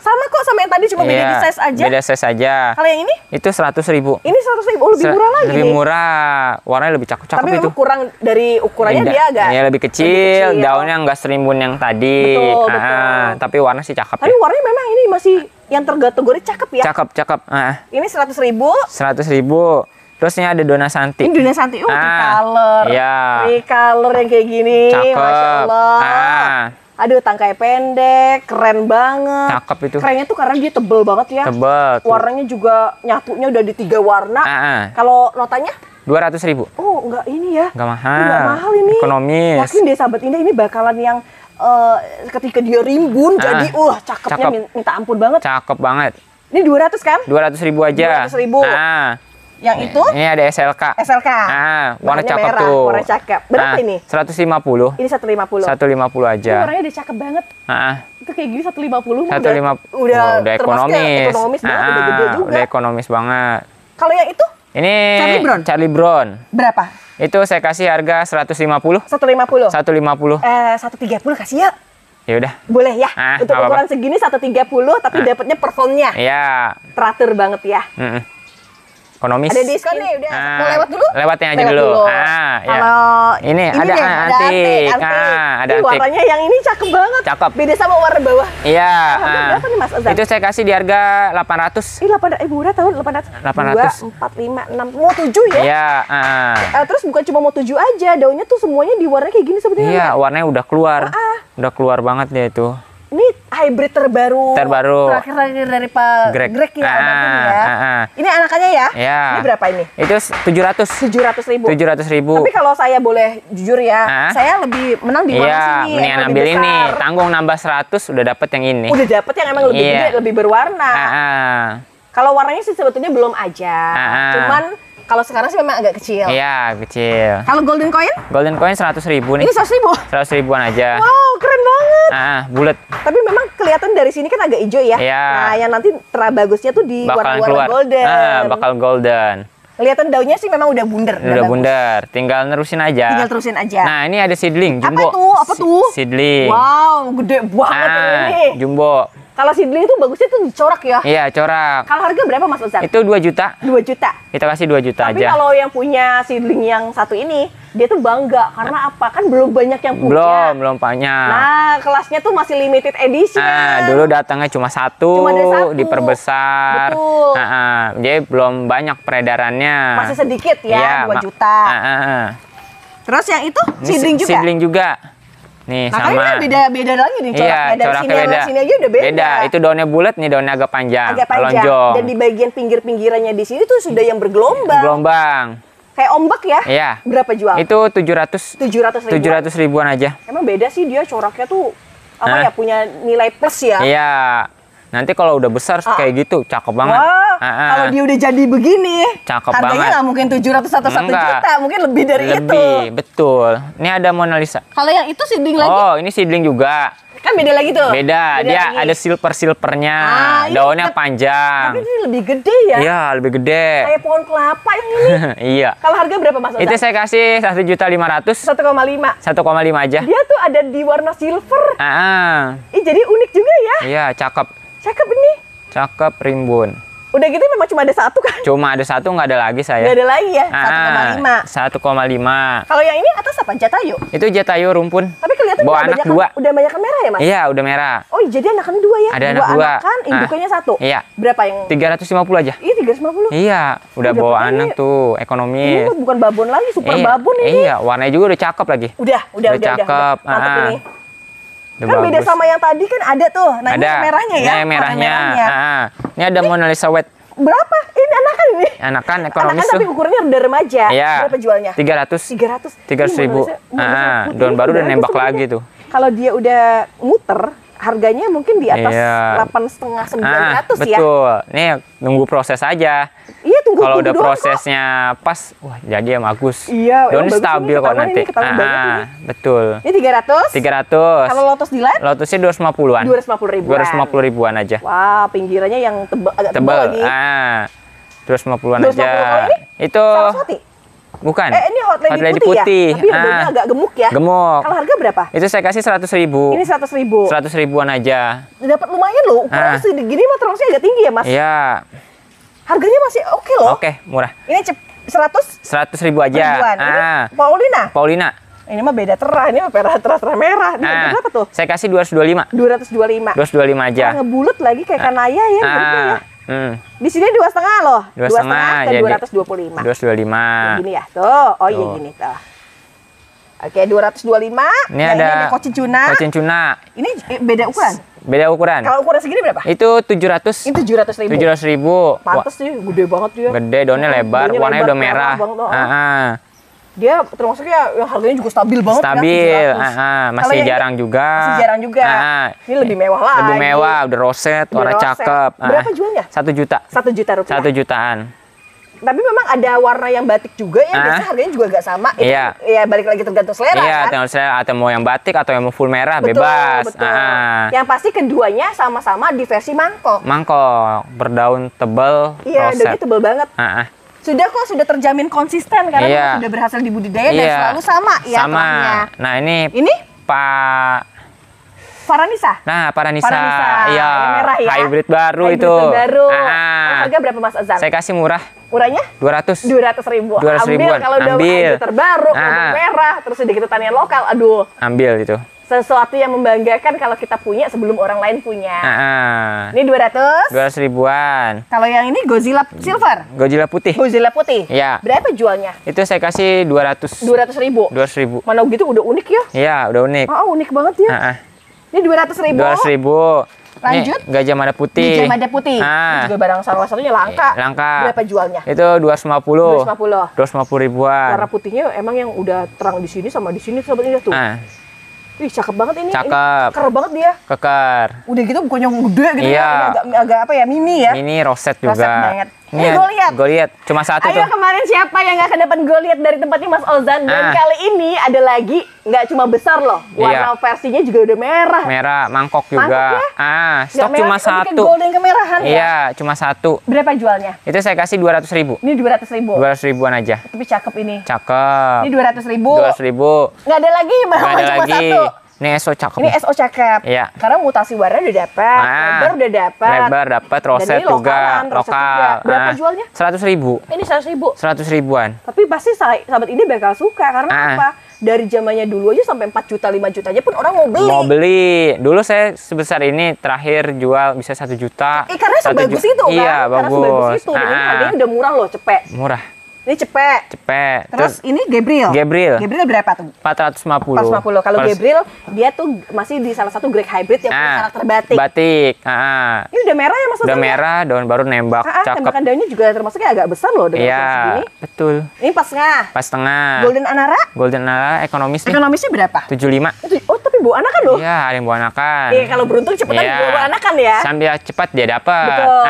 Sama kok sama yang tadi, cuma beda di size aja. Beda size aja. Kalau yang ini? Itu 100.000. Ini 100.000. Oh, lebih murah lagi. Lebih murah. Warnanya lebih cakep-cakep itu. Tapi kurang dari ukurannya dia agak. Ya, lebih kecil. Daunnya nggak serimbun yang tadi. Betul. Tapi warna sih cakep. Tapi warnanya memang ini masih yang terkategori cakep ya. Cakep. Ini 100.000. 100.000. Terus ini ada Dona Santi. Ini Dona Santi. Tricolor. Iya. Tricolor yang kayak gini. Cakep. Masya Allah. Aduh, tangkai pendek, keren banget. Cakep itu. Kerennya tuh karena dia tebel banget ya. Tebel. Warnanya juga nyatunya udah di 3 warna. Kalau notanya? 200.000. Oh, enggak ini ya. Enggak mahal. Enggak mahal ini. Ekonomis. Yakin deh Sahabat Indah, ini bakalan yang ketika dia rimbun jadi cakepnya minta ampun banget. Cakep banget. Ini 200 kan? 200.000 aja. 200.000. Yang itu? Ini ada SLK. SLK. Warna cakep merah, tuh. Warna cakep. Berapa ini? 150. Ini 150. 150 aja. Ini warnanya udah cakep banget. Itu kayak gini 150. 150. Udah ekonomis. Ekonomis banget, udah gede juga. Udah ekonomis banget. Kalau yang itu? Ini Charlie Brown. Berapa? Itu saya kasih harga 150. 150. 150. 130 kasih ya. Ya udah. Boleh ya. Untuk ukuran segini 130 tapi dapatnya performnya. Iya. Teratur banget ya. ekonomis. Ada diskon nih, udah. Mau lewat dulu? Lewatnya aja dulu. Ya. Kalau ini ada antik. Ada antik. Warnanya yang ini cakep banget. Cakep. Beda sama warna bawah. Iya. Berapa nih Mas Ozan? Itu saya kasih di harga 800. 800. Murah tahun 800. 2, 4, 5, 6. Mau 7 ya? Iya. Terus bukan cuma mau 7 aja, daunnya tuh semuanya di warna kayak gini sebetulnya. Iya, warnanya udah keluar. Udah keluar banget dia itu. Ini hybrid terbaru. Terakhir dari Pak Greg ya. Ini anakannya ya? Iya. Ini berapa ini? Itu 700.000. 700.000. Tapi kalau saya boleh jujur ya, saya lebih menang di warna sini. Iya, mendingan ambil ini. Tanggung nambah 100 udah dapet yang ini. Udah dapet yang emang lebih gede, lebih berwarna. Kalau warnanya sih sebetulnya belum aja. Cuman kalau sekarang sih memang agak kecil. Iya, kecil. Kalau golden coin? Golden coin 100.000 nih. Ini 100.000? 100.000-an aja. Wow, keren banget. Bulat. Tapi memang kelihatan dari sini kan agak hijau ya. Iya. Nah, yang nanti bagusnya tuh di warna-warna golden. Bakal golden. Kelihatan daunnya sih memang udah bundar. Udah bundar, tinggal nerusin aja. Nah, ini ada seedling, jumbo. Apa tuh? Seedling. Wow, gede banget ini. Jumbo. Kalau seedling itu bagusnya tuh dicorak ya? Iya, corak. Kalau harga berapa Mas Ozan? Itu 2 juta. 2 juta? Kita kasih 2 juta Tapi aja. Tapi kalau yang punya seedling yang satu ini, dia tuh bangga. Karena apa? Kan belum banyak yang punya. Belum banyak. Nah, kelasnya tuh masih limited edition. Dulu datangnya cuma satu, diperbesar. Betul. Jadi belum banyak peredarannya. Masih sedikit ya, 2 juta. Terus yang itu seedling juga? Seedling juga. Nih, makanya sama. beda lagi nih coraknya. Iya, dari sini beda. Sini aja udah beda. Itu daunnya bulat, nih daunnya agak panjang. Lonjong. Dan di bagian pinggir-pinggirannya di sini tuh sudah yang bergelombang. Kayak ombak ya? Iya. Berapa jual? Itu 700 ribuan aja. Emang beda sih dia coraknya tuh punya nilai plus ya? Iya. Nanti kalau udah besar kayak gitu, cakep banget. Wah, kalau dia udah jadi begini, cakep harganya banget. Nggak mungkin 700 atau 1 juta, mungkin lebih dari itu. Betul. Ini ada Mona Lisa. Kalau yang itu seedling lagi? Oh, ini seedling juga. Kan beda lagi tuh? Beda dia lagi. Ada silvernya, daunnya panjang. Tapi ini lebih gede ya? Iya, lebih gede. Kayak pohon kelapa yang ini. Iya. Kalau harga berapa Mas Ozan? Itu saya kasih 1.500.000. 1,5. 1,5 aja. Dia tuh ada di warna silver. Jadi unik juga ya? Iya, cakep. Cakep ini. Cakep, rimbun. Udah gitu memang cuma ada satu kan? Cuma ada satu, nggak ada lagi saya. Nggak ada lagi ya? 1,5. Kalau yang ini atas apa? Jatayu? Itu Jatayu rumpun. Tapi kelihatan bawa anak 2. Udah banyak merah ya Mas? Iya, udah merah. Oh jadi anakan 2 ya? Ada anak 2. Anakan, indukannya 1? Iya. Berapa yang? 350 aja. Iya 350? Iya, udah bawa anak tuh, ekonomis. Ini bukan babon lagi, super babon ini. Iya, warnanya juga udah cakep lagi. Udah cakep. Mantap ini. Kan bagus. Beda sama yang tadi kan ada tuh. Nah ada. Ini merahnya ya? Ini merahnya. Ini ada Mona Lisa Wet. Berapa? Ini anakan ini? Anakan ekonomis tuh. Tapi ukurannya udah remaja. Iya. Berapa jualnya? 300.000. Daun baru udah nembak lagi tuh. Kalau dia udah muter, harganya mungkin di atas 8,5-900 ya? Betul. Nih nunggu proses aja. Iya, tunggu. Kalau udah prosesnya pas, wah jadi ya bagus. Iya, daunnya stabil kok nanti. Betul. Ini 300. Kalau Lotus Delight? Lotusnya 250-an. 250 ribuan aja. Wah, pinggirannya yang agak tebal lagi. 250-an aja. Itu Saraswati? Bukan. Ini Hot Lady putih. Ya? Tapi daunnya agak gemuk ya? Gemuk. Kalau harga berapa? Itu saya kasih 100.000. Ini 100.000. 100 ribuan aja. Dapat lumayan loh. Ukurannya segini mah terusnya agak tinggi ya, Mas? Iya. Harganya masih oke loh. Oke, murah. Ini 100 ribu aja. Paulina. Paulina. Ini mah beda terah, ini mah terah merah. Ini berapa tuh? Saya kasih 225. 225 aja. Ngebulut lagi kayak kanaya ya. Di sini 2,5 loh. 2,5 dan 225. 225. Gini ya, tuh. Oh iya gini tuh. Oke, 225. Ini ada Cocin Tuna. Ini beda ukuran? Beda ukuran. Kalau ukuran segini berapa? Itu 700. Itu 700.000. 700.000. Pantes sih, gede banget dia. Gede, daunnya lebar, warnanya udah merah. Dia termasuknya yang harganya juga stabil banget. Stabil, masih jarang juga. Ini lebih mewah lagi. Lebih mewah, udah roset, warna cakep. Berapa jualnya? 1 juta. 1 juta rupiah. 1 jutaan. Tapi memang ada warna yang batik juga ya, biasanya harganya juga nggak sama. Iya. Ya balik lagi tergantung selera iya, kan. tergantung selera, atau mau yang batik atau yang mau full merah, bebas. Betul. Yang pasti keduanya sama-sama di versi mangkok. Mangkok, berdaun tebal, iya, daunnya tebal banget. Sudah terjamin konsisten karena sudah berhasil dibudidaya dan selalu sama ya. Sama. Nah ini Pak Varanisa. Nah, Varanisa. Iya. Merah ya. Hybrid baru hybrid itu. Baru. Harga berapa Mas Ozan? Saya kasih murah. Murahnya? 200 ribu. 200 ribuan. Kalau udah hybrid terbaru, merah, terus udah kita tanian lokal. Aduh. Ambil itu. Sesuatu yang membanggakan kalau kita punya sebelum orang lain punya. Ini 200 ribuan. Kalau yang ini Godzilla Silver. Godzilla putih. Godzilla putih. Iya. Berapa jualnya? Itu saya kasih 200 ribu. 200 ribu. Mana gitu udah unik ya? Iya, udah unik. Oh, unik banget ya. Ini 200 ribu. 200 ribu. Lanjut. Ini Gajah Mada Putih. Gajah Mada Putih. Ini juga barang salah satunya langka. Langka. Berapa jualnya? Itu 250. 250 ribuan. Warna putihnya emang yang udah terang di sini sama di sini sobat Indah tuh. Wih, cakep banget ini. Cakep. Ini keker banget dia. Keker. Udah gitu bukan yang gede gitu iya. ya. Ini agak apa ya, mini ya. Ini roset juga. Roset banget. Ini Goliath. Cuma satu tuh. Ayo kemarin siapa yang nggak kedapat Goliath dari tempatnya Mas Ozan? Dan kali ini ada lagi, nggak cuma besar loh. Warna versinya juga udah merah. Merah, mangkok juga. Mangkok ya? Stok merah, cuma satu. Golden kemerahan ya? Iya, cuma satu. Berapa jualnya? Itu saya kasih 200 ribu. Ini 200 ribu. 200 ribuan aja. Tapi cakep ini. Cakep. Ini 200 ribu. 200 ribu. Nggak ada lagi, Nggak ada cuma lagi. satu. Ini SO cakep. Ini SO cakep. Iya. Karena mutasi warna udah dapat, lebar udah dapat. Lebar dapat, roset juga. Lokal. Berapa jualnya? 100 ribu. Ini 100 ribu. 100 ribuan. Tapi pasti sahabat ini bakal suka karena apa? Dari zamannya dulu aja sampai 4 juta, 5 juta aja pun orang mau beli. Mau beli. Dulu saya sebesar ini terakhir jual bisa 1 juta. Karena sebagus itu kan? Iya, bagus. Karena sebagus itu. Dan ini harganya udah murah loh, cepet. Murah. Ini cepet. Terus ini Gabriel. Gabriel berapa tuh? 450. 450. Kalau Gabriel dia tuh masih di salah satu grade hybrid yang punya karakter batik. Batik. Ini udah merah ya Mas Ozan? Udah merah, daun baru nembak. Cakep. Tembakan daunnya juga termasuknya agak besar loh dengan segini. Betul. Ini pas tengah. Pas tengah. Golden Anara? Golden Anara ekonomis nih. Ekonomisnya berapa? 75. Oh, tapi bawa anakan loh. Iya, ada yang bawa anakan. Kalau beruntung cepetan bawa anakan ya. Sambil cepat dia dapat. Betul.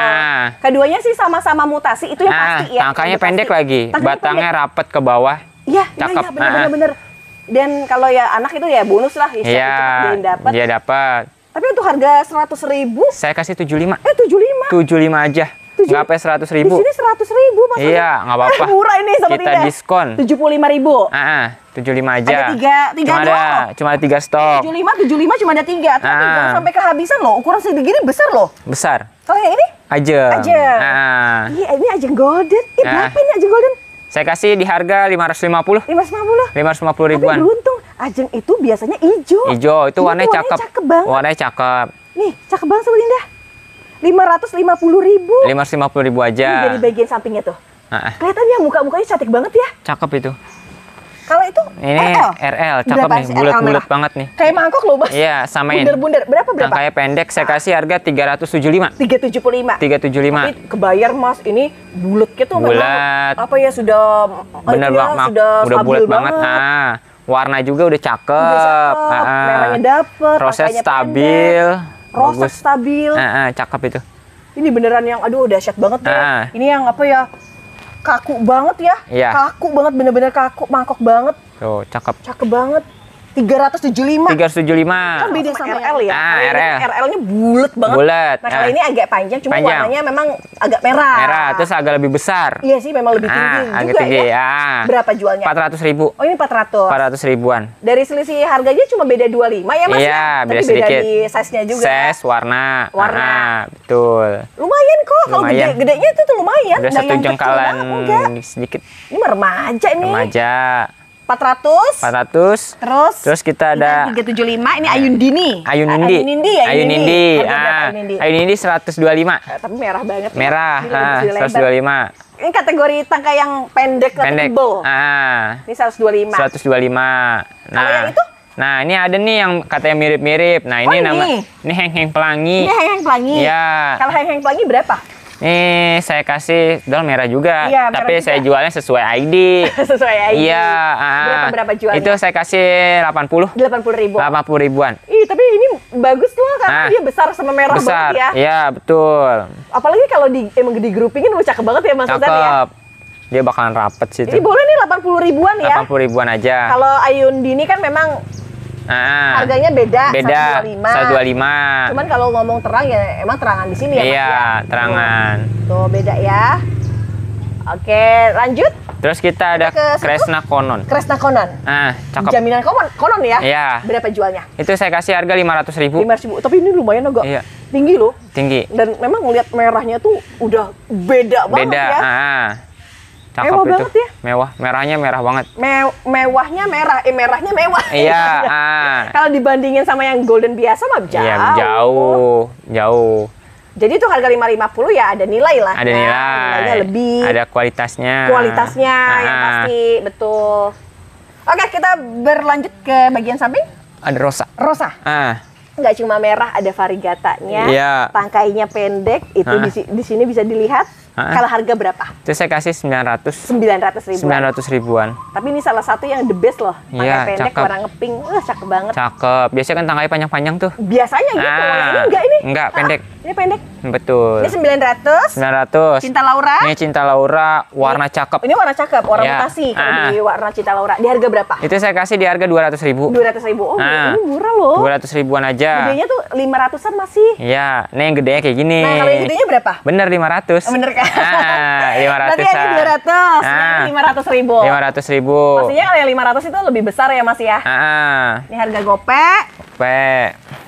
Keduanya sih sama-sama mutasi, itu yang pasti ya. Tangkanya pendek lagi. Batangnya rapat ke bawah. Iya, cakep. Bener. Dan kalau ya anak itu ya bonus lah. Iya, dia dapat. Tapi untuk harga 100 ribu. Saya kasih 75. 75? 75 aja. Nggak sampai 100 ribu. Di sini 100 ribu Mas. Iya, nggak apa-apa. Murah ini sama kita diskon. 75 ribu. 75 aja. Ada cuma ada 3 stok. 75 cuma ada 3. Tapi jangan sampai kehabisan loh. Ukuran segini besar loh. Besar. Kalau yang ini? Ajeng. Iya, ini ajeng golden. Berapa ini ajeng golden? Saya kasih di harga 550. 550 ribuan. Tapi beruntung, ajeng itu biasanya hijau. Hijau, itu warnanya cakep. Warnanya cakep. Nih, cakep banget Sobat Indah. 550 ribu. 550 ribu aja. Ini dari bagian sampingnya tuh. Kelihatannya muka-mukanya cantik banget ya. Cakep itu. Kalau itu ini RL, cakep nih, bulat-bulat banget nih. Kayak mangkok loh, Mas. Iya, samain. Bunder-bunder. Berapa? Tangkanya pendek, saya kasih harga 375. 375. Tapi kebayar, Mas, ini bulatnya tuh bulat. Apa ya, sudah bener banget, udah bulat banget. Warna juga udah cakep. Merahnya dapet, proses stabil. Roset stabil. Cakep itu. Ini beneran yang aduh dahsyat banget ya. Ini yang apa ya? Kaku banget ya. Iya. Kaku banget, bener-bener kaku, mangkok banget. Tuh, cakep. Cakep banget. 375. 375. Kan beda sama RL ya. RL. RL-nya bulat banget. Bulat. Nah, kalau ini agak panjang, cuma warnanya memang agak merah. Merah, terus agak lebih besar. Iya sih, memang lebih tinggi agak juga tinggi, ya. Berapa jualnya? 400 ribu. Oh, ini 400. 400 ribuan. Dari selisih harganya cuma beda 25 ya, Mas? Iya, beda sedikit. Tapi beda di size-nya juga. Size, warna. Betul. Lumayan kok. Kalau gede-gedenya itu tuh lumayan. Udah satu jengkalan sedikit. Ini remaja nih. Remaja. 400. Terus kita ada 375. Ini Ayundini. Ayunindi. Ayunindi 125. Tapi merah banget. Merah. 125. Ini kategori tangka yang pendek. Tebel. Ini 125. 125. Kalau yang itu? Nah, ini ada nih yang katanya mirip-mirip. Nah, ini ini heng-heng pelangi. Ini heng-heng pelangi. Iya. Kalau heng-heng pelangi berapa? Nih, saya kasih doll merah juga, iya, tapi saya jualnya sesuai ID. Sesuai ID. Iya. Berapa jualnya? Itu saya kasih 80. 80 ribu. 80 ribuan. Ih, tapi ini bagus loh karena dia besar sama merah banget ya. Iya, betul. Apalagi kalau emang di groupingin cakep banget ya Mas Ozan ya. Cakep. Dia bakalan rapet sih. Ini boleh nih 80 ribuan ya. 80 ribuan aja. Kalau Ayundini kan memang harganya beda 125. Cuman kalau ngomong terang ya emang terangan di sini ya. Iya, terangan. Tuh beda ya. Oke, lanjut. Terus kita ada Kresna Konon. Kresna Konon. Cakep. Jaminan konon ya? Iya. Berapa jualnya? Itu saya kasih harga 500.000. 500.000. Tapi ini lumayan agak tinggi loh. Tinggi. Dan memang ngelihat merahnya tuh udah beda banget ya. Cakep mewah itu. Banget ya? Mewah. Merahnya merah banget. Mewahnya merah. Merahnya mewah. Iya. Kalau dibandingin sama yang golden biasa mah jauh. Iya, jauh. Jadi itu harga 550 ya ada nilai lah. Ada nilai. Nilainya lebih. Ada kualitasnya. Yang pasti, betul. Oke, kita berlanjut ke bagian samping. Ada rosa. Nggak cuma merah, ada variegatanya. Iya. Tangkainya pendek, itu di sini bisa dilihat. Kalau harga berapa? Itu saya kasih 900. 900.000. 900.000-an. Tapi ini salah satu yang the best loh. Tangkai pendek, cakep. warna ngepink. Cakep banget. Cakep. Biasanya kan tangkai panjang-panjang tuh. Biasanya gitu. Ini enggak ini? Enggak, pendek. Ini pendek. Betul. Ini 900. 900. Cinta Laura. Ini Cinta Laura, warna cakep. Ini warna cakep, warna mutasi. Kalau di warna Cinta Laura. Di harga berapa? Itu saya kasih di harga 200.000. 200.000. Oh, ini murah loh. 200.000-an aja. Gedenya tuh 500-an masih. Iya, nih yang gedenya kayak gini. Nah, kalau yang gedenya berapa? Bener 500. Bener kan? 500-an. Berarti ini 200, ini 500.000. 500.000. Pastinya kalau yang 500 itu lebih besar ya Mas ya? Ini harga gopek.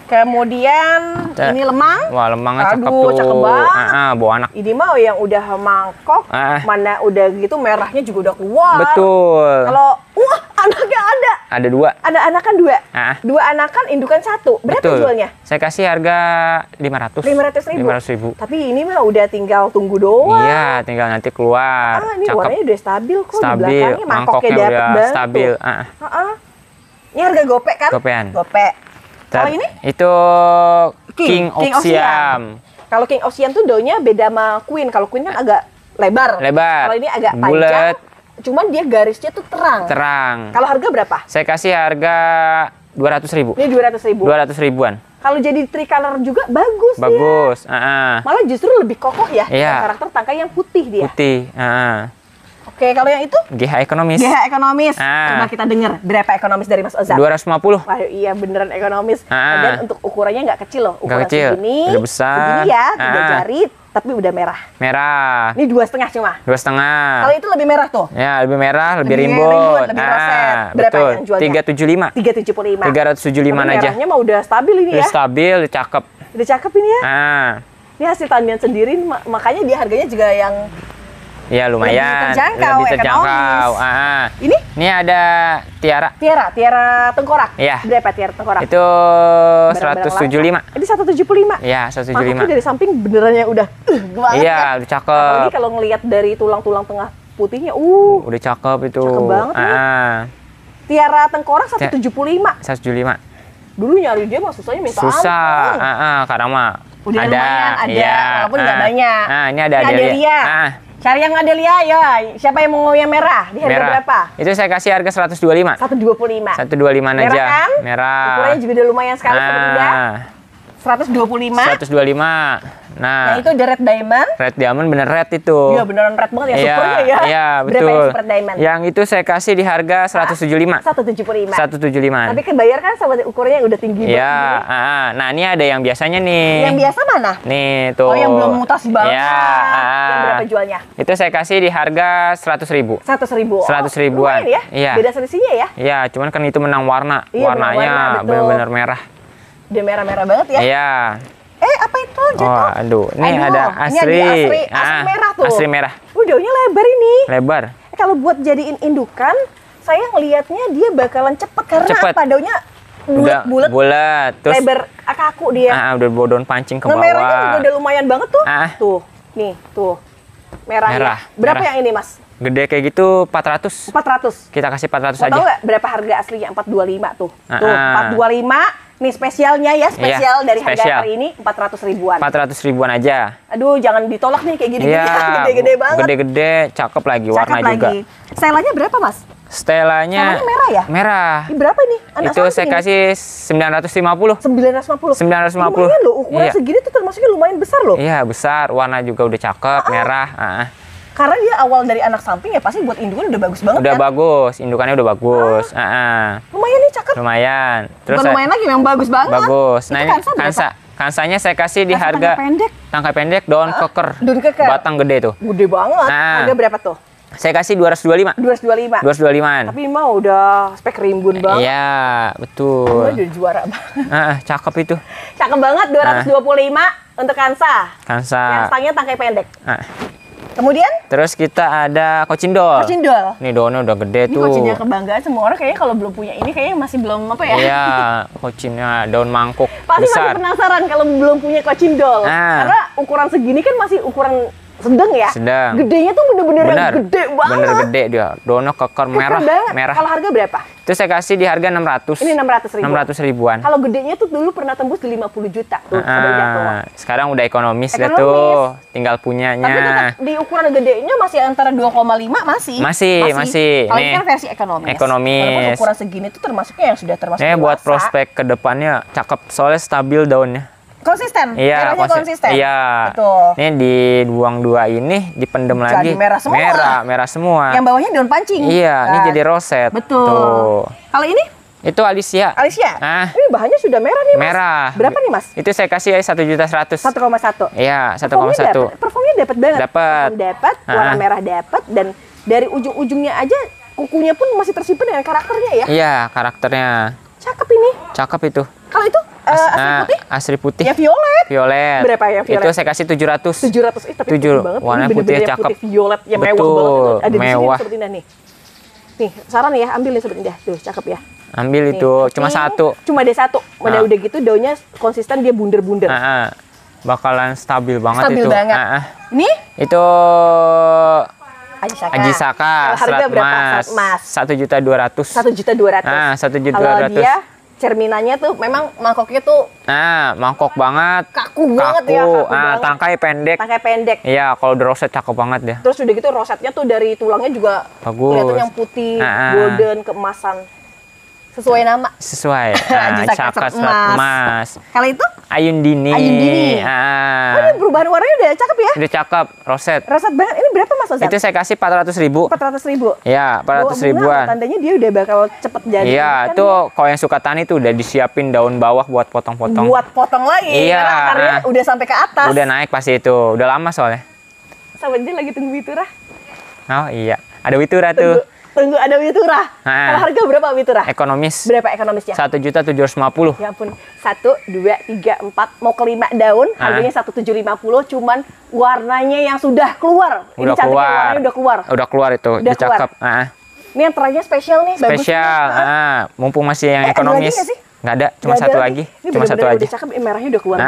Kemudian ini lemang. Wah, lemangnya cakep tuh. Cakep banget. Bawa anak. Ini mah yang udah mangkok, mana udah gitu merahnya juga udah keluar. Betul. Kalau anaknya ada. Ada 2. Ada anakan 2. 2 anakan, indukan 1. Berapa jualnya? Saya kasih harga 500. 500.000. Tapi ini mah udah tinggal tunggu doang. Iya, tinggal nanti keluar. Ini warnanya udah stabil kok. Stabil. Di belakangnya mangkoknya dapet banget. Stabil. Ini harga gopek kan? Gopek. Kalau ini? Itu King of Siam. Kalau King of Siam tuh daunnya beda sama Queen. Kalau Queen kan agak lebar. Kalau ini agak bulet. panjang. Cuman dia garisnya tuh terang. Kalau harga berapa? Saya kasih harga 200.000. Ini 200.000. 200.000-an. Kalau jadi tricolor juga bagus. Bagus. Malah justru lebih kokoh ya. Karakter tangkai yang putih dia. Putih. Oke, kalau yang itu? GH Ekonomis. GH Ekonomis. Coba kita dengar berapa ekonomis dari Mas Ozan? 250. Wah, iya beneran ekonomis. Dan untuk ukurannya nggak kecil loh. Ukuran kecil. segini. Udah besar. Segini ya, 3 jari, tapi udah merah. Merah. Ini 2,5 cuma. 2,5. Kalau itu lebih merah tuh? Ya, lebih merah, lebih rimbun. Lebih roset. Berapa betul. yang jualnya? 375. 375. 375 aja. Merahnya mah udah stabil ini ya? Udah stabil, udah cakep. Udah cakep ini ya? Ini hasil tanian sendiri, makanya dia harganya juga yang ya lumayan. Lebih terjangkau. Ini ada Tiara. Tiara tengkorak. Iya. Berapa Tiara tengkorak? Itu 175. Ini 175. Iya, 175. Makanya dari samping beneran yang udah banget. Iya, kan? udah cakep. Apalagi kalau ngelihat dari tulang-tulang tengah putihnya, udah cakep itu. Cakep banget Tiara tengkorak 175. 175. Dulu nyari dia mah susahnya minta ampun. Susah. Karena mah udah ada. Lumayan, ada. Walaupun nggak banyak. Ini ada Adelia. Cari yang Adelia ya. Siapa yang mau yang merah? Di harga berapa? Itu saya kasih harga 125. 125. 125 aja. Merah kan? Merah. Ukurannya juga udah lumayan sekali sebenarnya. 125. 125. Nah, itu the red diamond. Red diamond bener red itu. Iya, beneran red banget ya, supernya ya. Iya, betul. Berapa yang super diamond? Yang itu saya kasih di harga 175. 175. 175. Tapi kebayar kan sama ukurannya yang udah tinggi banget. Iya, nah ini ada yang biasanya nih. Yang biasa mana? Nih, tuh. Oh, yang belum mutasi banget. Iya. Yang berapa jualnya? Itu saya kasih di harga 100.000. 100.000. 100.000-an. Ya? Iya. Beda selisihnya ya? Iya, cuman kan itu menang warna. Iya, warnanya bener-bener merah. Udah merah-merah banget ya? Iya. Apa itu jatuh? Oh, aduh. Ini ada asri. Ini asri merah tuh. Asri merah. Daunnya lebar ini. Lebar. Kalau buat jadiin indukan, saya ngelihatnya dia bakalan cepet. Karena apa? Daunnya bulat. Terus lebar kaku dia. Udah bawa daun pancing ke bawah. Merahnya juga udah lumayan banget tuh. Tuh, nih, tuh. Merahnya. Berapa yang ini, Mas? Gede kayak gitu 400. 400. Kita kasih 400 aja. Tahu nggak berapa harga aslinya? 425 tuh. Tuh, 425. Nih spesialnya ya, spesial dari harga hari ini 400 ribuan. 400 ribuan aja. Aduh, jangan ditolak nih kayak gini-gini. Gede-gede banget. Gede-gede, cakep lagi, warna juga. Stelanya berapa, Mas? Stelanya merah ya? Merah. Ini berapa nih? Itu saya kasih 950. 950. 950. Lumayan loh, ukuran segini tuh termasuknya lumayan besar loh. Iya, besar. Warna juga udah cakep, merah. Karena dia awal dari anak samping ya pasti buat indukan udah bagus banget. Udah bagus, indukannya udah bagus. Lumayan nih, cakep. Lumayan. Terus lumayan lagi, memang bagus banget. Bagus. Nah, ini kansanya saya kasih di harga tangkai pendek. Tangkai pendek, daun keker. Daun keker. Batang gede tuh. Gede banget. Harga berapa tuh? Saya kasih 225. 225. 225-an. Tapi mau udah spek rimbun banget. Iya, betul. Udah juara banget. Cakep itu. Cakep banget 225 untuk Kansa. Kansa. Yang stangnya tangkai pendek. Kemudian? Terus kita ada kocindol. Kocindol. Nih daunnya udah gede ini tuh. Ini kocinnya kebanggaan semua orang kayaknya kalau belum punya ini kayaknya masih belum apa ya? Iya, kocinnya daun mangkuk Pasti besar. masih penasaran kalau belum punya kocindol. Karena ukuran segini kan masih ukuran sedang ya. Sedang. Gedenya tuh bener-bener yang gede banget. Bener gede dia. Daunnya keker merah. Merah. Kalau harga berapa? Itu saya kasih di harga 600. Ini 600 ribu. 600 ribuan. Kalau gedenya tuh dulu pernah tembus di 50 juta. Tuh, sekarang udah ekonomis dah tuh. Tinggal punyanya. Tapi tetap di ukuran gedenya masih antara 2,5 masih. Masih. Kalau ini kan versi ekonomis. Walaupun ukuran segini tuh termasuknya yang sudah termasuk dewasa. Buat prospek ke depannya cakep. Soalnya stabil daunnya. Konsisten. Iya, konsisten. Iya. Betul. Ini dibuang 2 ini, dipendem lagi. Jadi merah semua. Merah semua. Yang bawahnya daun pancing. Iya, ini jadi roset. Betul. Tuh. Kalau ini? Itu Alicia. Ini bahannya sudah merah nih, Mas. Merah. Berapa nih, Mas? Itu saya kasih 1.100.000. 1,1. Iya, 1,1. Performnya dapat banget. Dapat. Warna merah dapat, dan dari ujung-ujungnya aja kukunya pun masih tersimpan dengan karakternya ya. Iya, karakternya. Cakep ini. Cakep itu. Kalau itu asli putih? Asli putih. Ya violet. Berapa ya violet? Itu saya kasih 700. 700. Tapi putih banget. Warnanya putih cakep. Putih violet yang mewah banget. Ada di sini Sobat Indah nih. Nih, saran ya, ambil nih Sobat Indah. Tuh, cakep ya. Ambil nih, itu, cuma satu. Cuma ada satu. Udah gitu daunnya konsisten, dia bunder-bunder. Bakalan stabil banget stabil itu. Banget. Ini? Itu Ajisaka. Harga berapa? Mas. 1.200.000. 1.200.000. 1.200.000. Kalau dia cerminannya tuh memang mangkoknya tuh mangkok banget. Kaku banget ya. Tangkai pendek. Iya, kalau udah roset cakep banget dia. Terus udah gitu rosetnya tuh dari tulangnya juga bagus. Kelihatan yang putih, golden, keemasan. Sesuai nama. Sesuai. Ajisaka emas. Kalau itu? Ayundini. Ini perubahan warnanya udah cakep ya? Udah cakep, roset. Roset banget. Ini berapa Mas Ozan? Itu saya kasih 400.000. 400.000. Iya, 400 ribuan. Tandanya dia udah bakal cepet jadi. Iya, itu kalau yang suka tani tuh udah disiapin daun bawah buat potong-potong. Buat potong lagi. Iya. Karena udah sampai ke atas. Udah naik pasti itu. Udah lama soalnya. Sahabat dia lagi tunggu witura. Oh iya, ada witura tuh. Tunggu ada witura. Kalau harga berapa witura? Ekonomis. Berapa ekonomisnya? 1.750.000. Ya ampun. 1, 2, 3, 4. Mau ke 5 daun. Harganya 1.750. Cuman warnanya yang sudah keluar. Udah ini keluar. Warnanya udah keluar. Udah keluar itu. Udah cakep. Ini yang teranya spesial nih. Spesial. Mumpung masih yang ekonomis. Nggak ada. Cuma satu lagi. Ini cuma satu aja. Udah cakep. Merahnya udah keluar.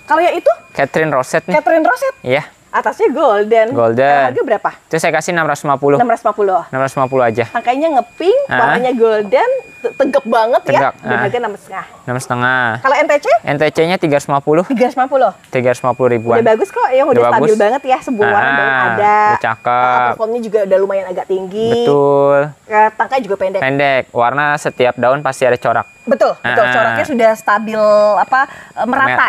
Kalau yang itu? Catherine Rosette nih. Catherine Rosette? Iya. Atasnya golden. Harga berapa? Itu saya kasih 650. 650 aja. Tangkainya ngepink, warnanya golden, tegap banget ya. Dan harga 6,5. Kalau NTC? NTC-nya 350. 350 ribuan. Udah bagus kok, yang udah stabil banget ya. Sebuah warna daun ada. Udah cakep. Performnya juga udah lumayan agak tinggi. Betul. Tangkai juga pendek. Warna setiap daun pasti ada corak. Betul. Coraknya sudah stabil merata.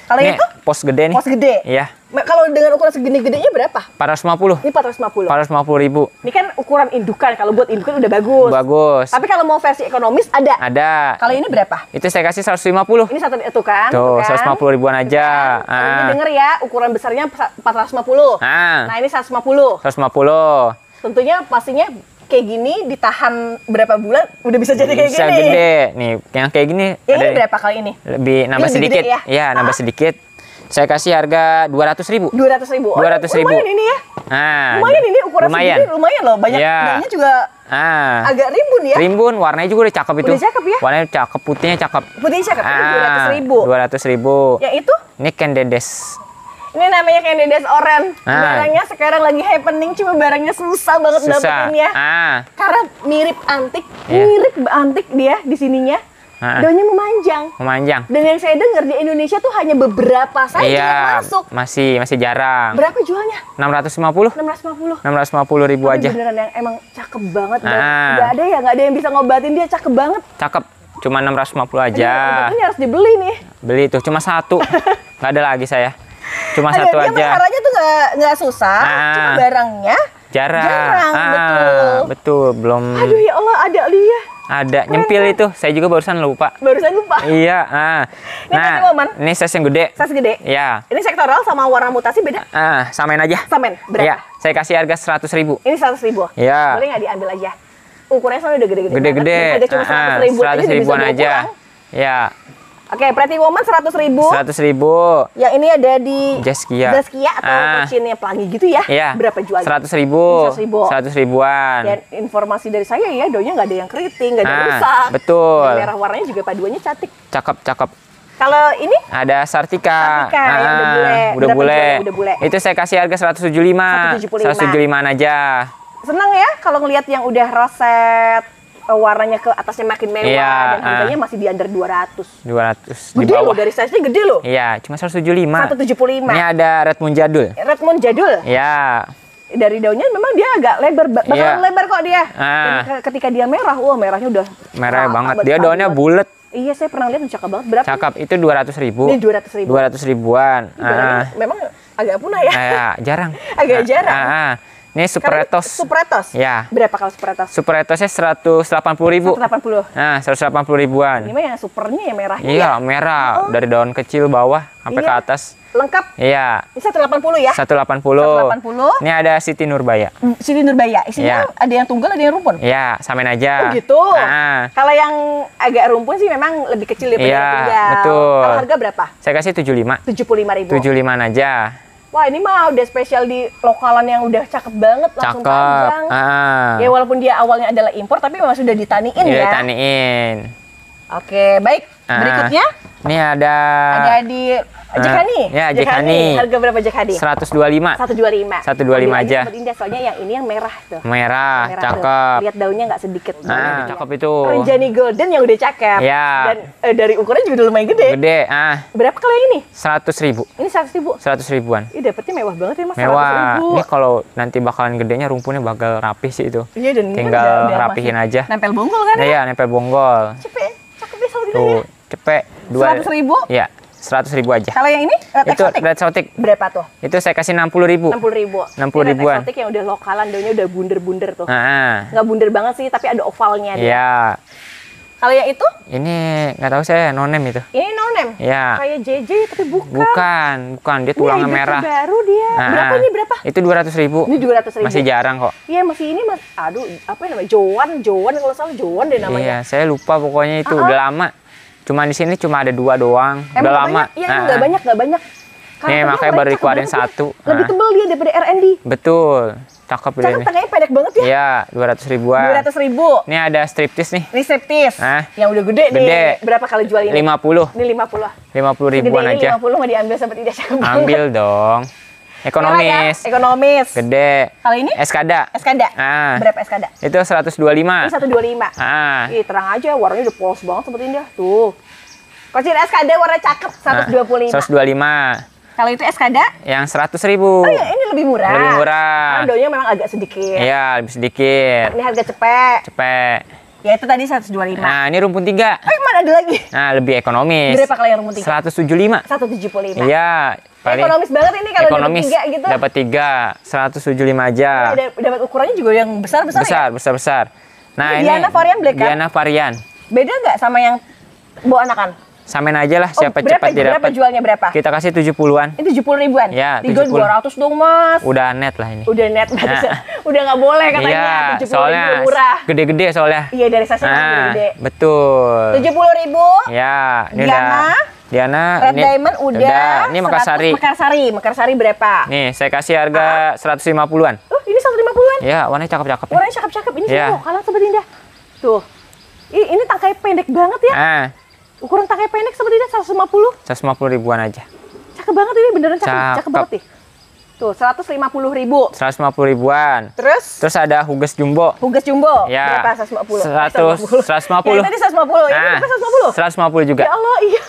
Kalau itu? Pos gede nih. Pos gede. Iya. Kalau dengan ukuran segede-gedenya berapa? 450. Ini 450. 450.000. Ini kan ukuran indukan. Kalau buat indukan udah bagus. Tapi kalau mau versi ekonomis ada. Kalau ini berapa? Itu saya kasih 150. Ini satu itu kan? Tuh, 150 ribuan aja. Kalau ini denger ya, ukuran besarnya 450. Nah, ini 150. 150. Tentunya pastinya kayak gini ditahan berapa bulan udah bisa jadi kayak gini. Bisa gede. Nih, yang kayak gini. Ini berapa kali ini? Lebih nambah sedikit. Iya, nambah sedikit. Saya kasih harga 200.000. 200.000. 200.000. Lumayan ini ya. Lumayan ini ukuran segini lumayan loh. Banyak daunnya juga agak rimbun ya. Rimbun, warnanya juga udah cakep itu. Udah cakep ya. Warnanya cakep, putihnya cakep. Putihnya cakep. Ini 200.000. 200.000. Yang itu? Ini Candedes. Ini namanya Candedes Orange. Barangnya sekarang lagi happening, cuma barangnya susah banget dapetinnya. Karena mirip antik dia di sininya. Daunnya memanjang. Dan yang saya dengar di Indonesia tuh hanya beberapa saja yang masuk. Masih jarang. Berapa jualnya? 650. 650.000 aja. Beneran yang emang cakep banget. Nggak ada yang bisa ngobatin dia, cakep banget. Cakep. Cuma 650 aja. Ini harus dibeli nih. Beli tuh cuma satu. Nggak ada lagi saya. Cuma satu aja. Caranya tuh nggak susah. Cuma barangnya jarang. Betul. Belum. Aduh ya Allah, ada dia. Ada nyempil itu. Saya juga barusan lupa. Barusan lupa. Iya. Nah, ini size yang gede. Size gede. Iya. Ini sektoral sama warna mutasi beda? Samain aja. Samain. Berapa? Iya. Saya kasih harga 100.000. Ini 100.000. Iya. Boleh nggak diambil aja? Ukurannya soalnya udah gede-gede. Gede-gede. Ada cuma 100 ribuan aja. Iya. Oke, Pretty Woman 100.000. 100.000. Yang ini ada di Zaskia atau Kucinnya Pelangi gitu ya? Iya. Berapa jual? 100.000. 100 ribuan. Dan informasi dari saya ya, daunnya nggak ada yang keriting, nggak ada yang rusak. Betul. Dan merah warnanya juga paduannya cantik. Cakep. Kalau ini? Ada Sartika. Udah bule. Itu saya kasih harga 175. 175 aja. Senang ya kalau ngelihat yang udah roset, warnanya ke atasnya makin mewah, dan harganya masih di under 200. 200. Gede loh, dari size-nya gede loh. Iya, cuma 175. 175. Ini ada Redmond jadul. Redmond jadul? Iya. Dari daunnya memang dia agak lebar, bakal lebar kok dia. Dan ketika dia merah, merahnya udah merah banget. Dia daunnya bulat. Iya, saya pernah lihat, cakep banget. Berapa? Cakep, itu 200.000. Ini 200.000. 200 ribuan. Memang agak punah ya? Jarang. Agak jarang. Ini Super Etos. Super Etos? Ya. Berapa kalau Super Etos? Super Etosnya 180.000. 180. 180 ribuan. Ini mah yang supernya ya merahnya. Iya, merah. Dari daun kecil bawah sampai ke atas. Lengkap? Iya. Ini 180 ya? 180. 180. Ini ada Siti Nurbaya. Siti Nurbaya. Isinya ada yang tunggal, ada yang rumpun? Iya, samain aja. Oh gitu. Kalau yang agak rumpun sih memang lebih kecil daripada yang tunggal. Betul. Kalau harga berapa? Saya kasih 75. 75.000. 75 aja. Wah, ini mah udah spesial di lokalan yang udah cakep banget, langsung panjang. Ya walaupun dia awalnya adalah impor, tapi memang sudah ditaniin ya. Ditaniin. Oke, baik. Berikutnya? Ini ada di Jakhani. Ya, Jakhani. Harga berapa Jakhani? 125. 125. 125 aja. Indah, soalnya yang ini yang merah tuh. Merah cakep. Lihat daunnya nggak sedikit. Cakep itu. Rinjani Golden yang udah cakep. Ya. Dan dari ukurannya juga udah lumayan gede. Gede. Berapa kalau yang ini? 100.000. Ini 100.000. 100 ribuan. Ini dapetnya mewah banget ya Mas. Mewah. Ini kalau nanti bakalan gedenya rumpunnya bakal rapih sih itu. Iya, dan tinggal rapihin aja. Nempel bonggol kan ya? Iya, nempel bonggol. Cepet. Cakep ya soal Tuh, cepet. 100.000? Iya. 100.000 aja. Kalau yang ini itu Red Exotic. Berapa tuh? Itu saya kasih 60.000. 60.000. 60 ribuan. Red Exotic yang udah lokalan, daunnya udah bunder-bunder tuh. Nah. Nggak bunder banget sih, tapi ada ovalnya. Iya. Kalau yang itu? Ini nggak tahu saya nonem itu. Ini nonem. Iya. Kayak JJ tapi bukan. Bukan. Dia tulangnya merah. Baru dia. Berapa ini berapa? Itu 200.000. Ini 200.000. Masih jarang kok. Iya masih ini mas. Aduh, apa namanya? Joan kalau salah Joan deh namanya. Iya, saya lupa pokoknya itu udah lama. Cuma di sini cuma ada 2 doang. Udah lama. Iya, nggak banyak. Nih makanya baru dikeluarin 1. Lebih tebel dia daripada RND. Betul. Cakep ini. Tangkanya pendek banget ya? Iya, 200 ribuan. 200.000. Ini ada striptis nih. Ini striptis. Yang udah gede nih. Berapa kali jual ini? 50. Ini 50. 50 ribuan aja. 50 mau diambil sampai tidak cakep banget. Ambil dong. Ekonomis. Ya? Ekonomis. Gede. Kalau ini? Eskada. Berapa Eskada? Itu 125. Ini 125. Ih, terang aja warnanya udah polos banget seperti ini dah. Tuh. Kocin Eskada warna cakep 125. 125. Kalau itu Eskada? Yang 100.000. Oh ya, ini lebih murah. Lebih murah. Karena daunnya memang agak sedikit. Iya, lebih sedikit. Ini harga cepet. Ya itu tadi 125. Nah, ini rumpun 3. Mana ada lagi? Nah, lebih ekonomis. Berapa kalau yang rumpun 3? 175. 175. Iya. Paling ekonomis banget ini kalau dapat 3 gitu. Dapat 3, 175 aja. Dapat ukurannya juga yang besar-besar ya? Besar. Nah, ini Diana varian black kan? Diana varian. Beda nggak sama yang bawa anakan? Samain aja lah, siapa cepat didapat. Berapa jualnya berapa? Kita kasih 70-an. Ini 70 ribuan? Ya, dijual 200 dong mas. Udah net lah ini. Udah net, udah nggak boleh katanya. Iya, 70 soalnya ribu murah. Gede-gede soalnya. Iya, dari sasi gede. Betul. 70.000. Ya, ini Diana. Red Diamond udah. Ini Mekarsari. Mekarsari berapa? Nih, saya kasih harga 150-an. Ini 150-an? Ya, warnanya cakep-cakep. Warnanya cakep-cakep. Ini sih lokalan Sobat Indah. Tuh. Ini tangkai pendek banget ya. Ukuran tangkai pendek seperti ini 150. 150 ribuan aja. Cakep banget ini, beneran cakep banget nih. Tuh, 150.000. 150 ribuan. Terus ada Huges Jumbo. Huges Jumbo. Ya. Berapa 150? 150. Ya, tadi 150. Ini berapa 150? 150 juga. Ya Allah, iya.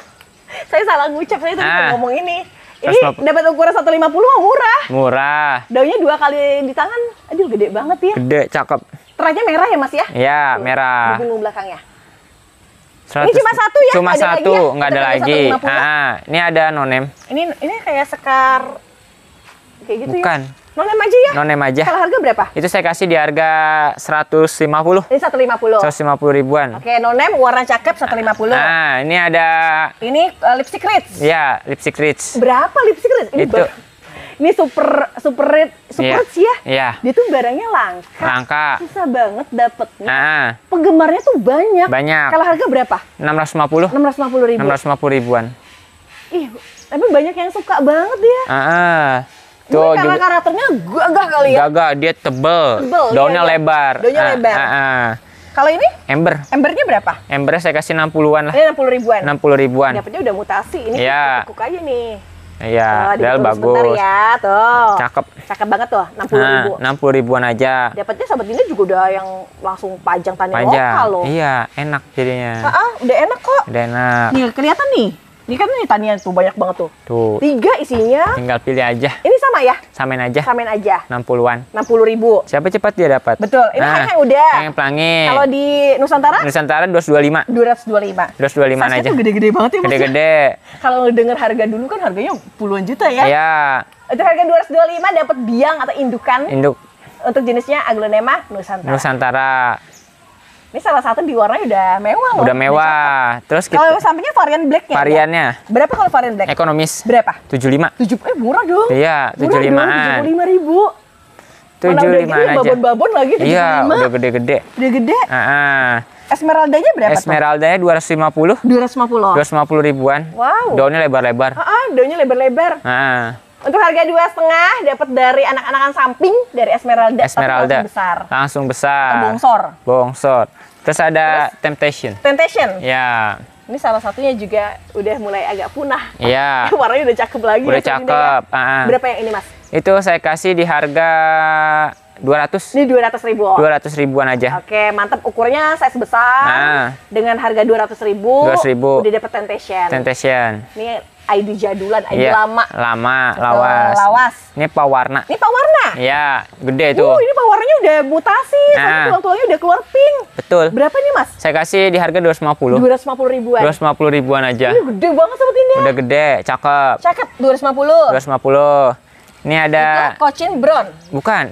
Saya salah ngucap, saya tadi ngomong ini. Ini 150. dapat ukuran 150 murah. Murah. Daunnya 2 kali di tangan. Aduh, gede banget ya. Gede, cakep. Terangnya merah ya, Mas ya? Iya, merah. Di punggung belakangnya. 100, ini cuma satu ya? Cuma satu, nggak ada lagi. Ini Ini ada nonem. Ini kayak sekar kayak gitu Bukan. ya? Non-name aja ya? Non-name aja. Kalau harga berapa? Itu saya kasih di harga 150. Ini 150. 150 ribuan. Oke, non-name warna cakep 150. Nah, ini ada. Ini lipstick Ritz. Ya, lipstick Ritz. Berapa lipstick Ritz? Ini Itu. Ini super Ritz ya? Iya. Dia tuh barangnya langka. Langka. Susah banget dapetnya. Nah, Penggemarnya tuh banyak. Banyak. Kalau harga berapa? 650. 650 ribu. 650 ribuan. Ih, tapi banyak yang suka banget dia. Tuh karena juga karakternya gagah kali ya. gagah, dia tebel. Daunnya iya. lebar. Daunnya lebar. Kalau ini? Ember. Embernya berapa? Embernya saya kasih 60-an lah. Ini 60 ribuan. 60 ribuan. Dapatnya udah mutasi. Ini Iya. kukuk aja nih. Iya, Del bagus. Sebentar ya, tuh. Cakep. Cakep banget tuh, 60 ribu. 60 ribuan aja. Dapatnya sahabat ini juga udah yang langsung pajang tani Panjang. lokal loh. Iya, enak jadinya. Udah enak kok. Udah enak. Nih, kelihatan nih. Ini kan nih tanian tuh banyak banget tuh. Tuh. 3 isinya. Tinggal pilih aja. Ini sama ya? Samain aja. Samain aja. 60-an. 60 ribu. Siapa cepat dia dapat? Betul. Ini hang udah. Hang pelangi. Kalau di Nusantara? Nusantara 225. 225. 225 aja. Itu gede-gede banget ya Mas. Gede-gede. Kalau denger harga dulu kan harganya puluhan juta ya. Iya. Itu harga 225 dapat biang atau indukan. Induk. Untuk jenisnya Aglonema Nusantara. Nusantara. Ini salah satu di warnanya udah mewah loh. Udah mewah. Terus Kalau sampingnya varian blacknya. variannya. Ya? Berapa kalau varian black? Ekonomis. Berapa? 75. Murah dong. Iya, 75-an. 75 ribu. 75 aja. Babon-babon lagi 75. Iya, udah gede-gede. Udah gede. Esmeraldanya berapa? Esmeraldanya 250. 250. 250 ribuan. Wow. Daunnya lebar-lebar. Daunnya lebar-lebar. Untuk harga 2,5 dapat dari anak-anakan samping dari Esmeralda. Esmeralda. Langsung besar. Langsung besar. Bongsor. Terus ada Temptation. Ya. Ini salah satunya juga udah mulai agak punah. Iya. Warnanya udah cakep lagi. Udah cakep. Berapa yang ini Mas? Itu saya kasih di harga 200. Ini 200 ribu. 200 ribuan aja. Oke, mantap. Ukurannya size besar. Dengan harga 200 ribu. 200 ribu. Udah dapat Temptation. Ini ID jadulan, ID lama. Lawas. Ini pewarna. Iya, gede itu. Ini pewarnanya udah mutasi. Tulang-tulangnya udah keluar pink. Betul. Berapa nih Mas? Saya kasih di harga 250. 250 ribuan. 250 ribuan aja. Ini gede banget sobat ini. Udah gede, cakep. 250. 250. Ini ada. Itu Cochin Brown. Bukan,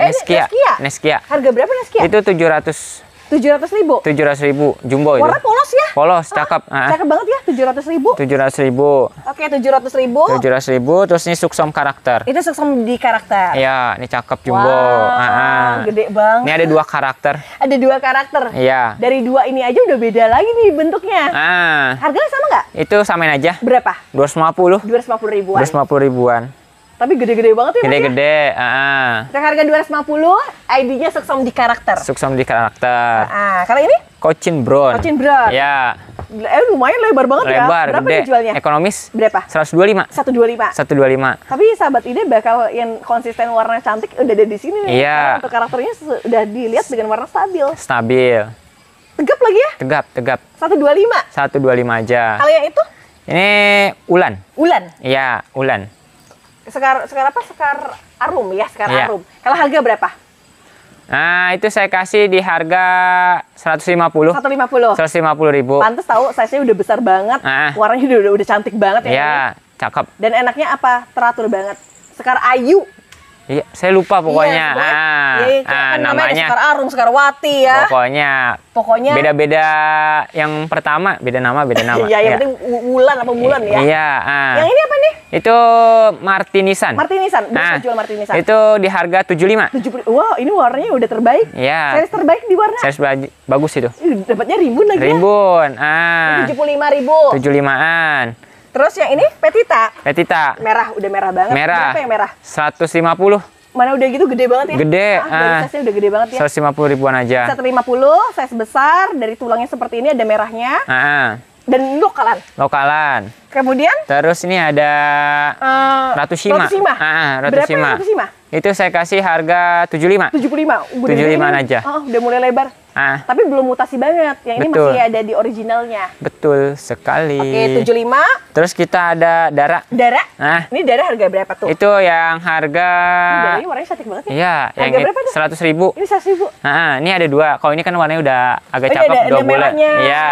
Neskia. Harga berapa Neskia? Itu 700 ribu. 700 ribu, jumbo itu. Warna polos ya? Polos, cakep. Cakep banget ya, 700 ribu. 700 ribu. Oke, 700 ribu. 700 ribu, terus ini suksom karakter. Itu suksom di karakter. Iya, ini cakep jumbo. Gede banget. Ini ada 2 karakter. Ada 2 karakter. Iya. Dari 2 ini aja udah beda lagi nih bentuknya. Harganya sama nggak? Itu samain aja. Berapa? 250. 250 ribuan. 250 ribuan. Tapi gede-gede banget ya. Gede-gede. Dengan harga 250, ID-nya suksom di karakter. Suksom di karakter. Kalau ini? Cochin Brown. Iya. Lumayan lebar banget ya. Berapa gede. dijualnya? Ekonomis. Berapa? 125. 125. Tapi sahabat ide bakal yang konsisten warna cantik udah ada di sini nih. Iya. Untuk karakternya sudah dilihat dengan warna stabil. Tegap lagi ya? Tegap. 125. 125 aja. Kalau yang itu? Ini ulan. Iya, ulan. Sekar apa? Sekar arum ya, arum. Kalau harga berapa? Nah, itu saya kasih di harga 150. 150 ribu. Pantes tahu, size-nya udah besar banget. Warnanya udah cantik banget ya. Iya, cakep. Dan enaknya apa? Teratur banget. Sekar ayu. Iya, saya lupa pokoknya. Namanya Sekar Arum, Sekar Wati ya. Pokoknya beda-beda. Yang pertama beda nama. Iya, yang penting Wulan apa Mulan ya. Iya. Yang ini apa nih? Itu Martinisan. Bisa jual Martinisan. Itu di harga 75. Wow, ini warnanya udah terbaik. Iya. Series terbaik di warna. Bagus itu. Dapatnya rimbun lagi. Rimbun. 75 ribu. 75-an. Terus yang ini Petita. Merah, udah merah banget. Berapa yang merah? 150. Mana udah gitu gede banget ya? Gede. Size-nya udah gede banget ya. 150 ribuan aja. 150, size besar, dari tulangnya seperti ini, ada merahnya. Dan lokalan. Kemudian? Terus ini ada Ratu Shima. Berapa Ratu Shima? Itu saya kasih harga 75. 75 75 aja. Udah mulai lebar. Tapi belum mutasi banget. Yang ini masih ada di originalnya. Betul sekali. Oke, 75. Terus kita ada Dara. Dara? Ini Dara harga berapa tuh? Itu yang harga... Daranya warnanya cantik banget ya? Iya. Harga berapa tuh? 100.000. Ini 100.000? Ini ada 2. Kalau ini kan warnanya udah agak cakep. Ada merahnya. Iya.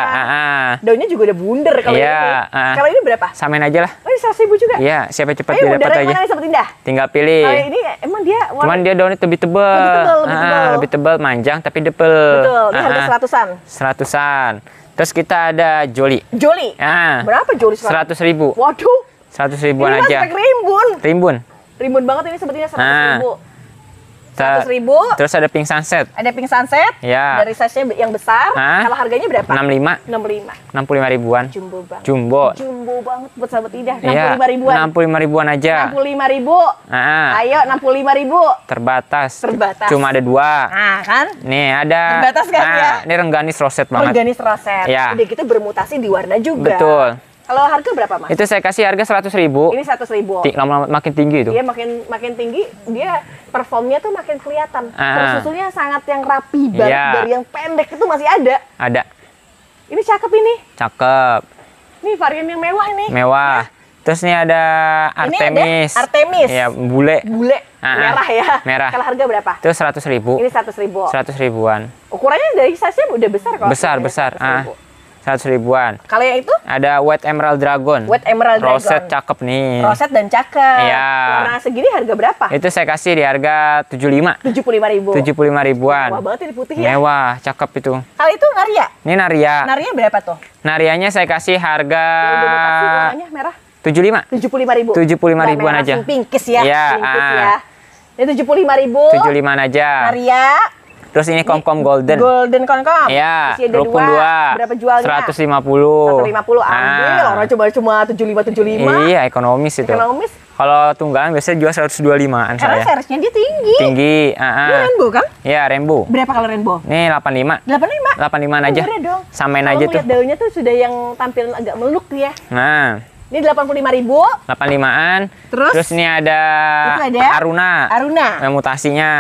Daunnya juga udah bunder kalau ini. Kalau ini berapa? Samain aja lah. Oh, ini 100.000 juga? Iya, siapa cepat dia dapat aja. Mana Sobat Indah? Tinggal pilih. Kalau ini emang dia cuman dia daunnya lebih tebal. Lebih tebal, manjang tapi debel. Betul. Ini harga 100-an. 100-an. Terus kita ada Joli. Joli? Berapa Joli sekarang? 100.000. Waduh. 100.000-an aja. Ini rimbun. Rimbun. Rimbun banget ini sebetulnya 100.000. 100.000. Terus ada Pink Sunset. Ada Pink Sunset. Ya. Dari size-nya yang besar. Kalau harganya berapa? 65. 65 ribuan. Jumbo banget. Jumbo Banget buat Sahabat Indah. 65 ribuan. 65 ribuan aja. 65.000. Ayo 65.000. Terbatas. Cuma ada 2. Kan? Nih ada. Terbatas kan ya? Ini rengganis roset banget. Rengganis roset. Ya. Udah gitu bermutasi di warna juga. Betul. Kalau harga berapa, Mas? Itu saya kasih harga 100.000. Ini 100.000. Lama-lama makin tinggi itu. Iya, makin tinggi dia performnya tuh makin kelihatan. Terus susunya sangat yang rapi banget. Dari yang pendek itu masih ada. Ada. Ini cakep ini. Cakep. Ini varian yang mewah ini. Mewah. Terus ini ada Artemis. Ini ada Artemis. Ya, bule. Merah ya. Merah. Kalau harga berapa? Itu 100.000. Ini 100.000. 100 ribuan. Ukurannya dari size-nya udah besar kok. Besar. 100 ribuan. Kalau yang itu? Ada White Emerald Dragon. White Emerald Dragon. Roset cakep nih. Roset dan cakep. Iya. Warna segini harga berapa? Itu saya kasih di harga 75. 75.000. 75 ribuan. Mewah banget ini putih ya. Mewah, cakep itu. Kalau itu Naria? Ini Naria. Naria berapa tuh? Narianya saya kasih harga... Udah mutasi warnanya merah. 75. 75.000. 75 ribuan aja. Pinkis ya. Iya. Ini 75.000. 75 aja. Naria. Terus ini Komkom Golden. Golden Komkom. Iya. Rukun 2. Berapa jualnya? 150. 150 ambil. Orang coba cuma 75. Iya, ekonomis itu. Ekonomis. Kalau tunggalan biasanya jual 125-an saya. Karena serisnya dia tinggi. Tinggi. Ini rainbow kan? Iya, rainbow. Berapa kalau rainbow? Nih 85. 85 aja. Dong. Samain aja tuh. Lihat daunnya tuh sudah yang tampilan agak meluk ya. Nah. Ini 85.000. 85-an. Terus ini ada Aruna. Yang mutasinya.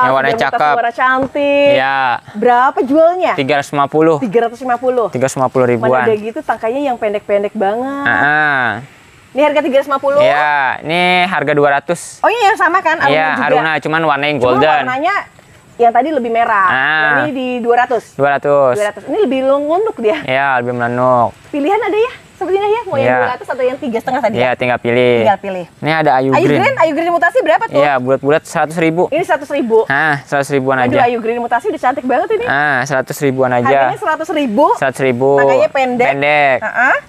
Yang warna cakep. Warna cantik. Iya. Berapa jualnya? 350. 350 ribuan. Mana udah gitu tangkainya yang pendek-pendek banget. Ini harga 350. Iya, ini harga 200. Oh iya yang sama kan? Aruna iya, juga. Aruna cuman warnanya golden. Warnanya yang tadi lebih merah. Yang ini di 200. 200. Ini lebih lenuk dia. Iya, lebih melenuk. Pilihan ada ya? Sepertinya ya, mau yang 200 atau yang 3,5 tadi? Iya, tinggal pilih. Ini ada Ayu Green. Ayu Green mutasi berapa tuh? Iya, bulat-bulat 100.000. Ini 100.000. 100 ribuan aja. Aduh, Ayu Green mutasi udah cantik banget ini. 100 ribuan aja. Harganya 100.000. 100.000. Makanya pendek.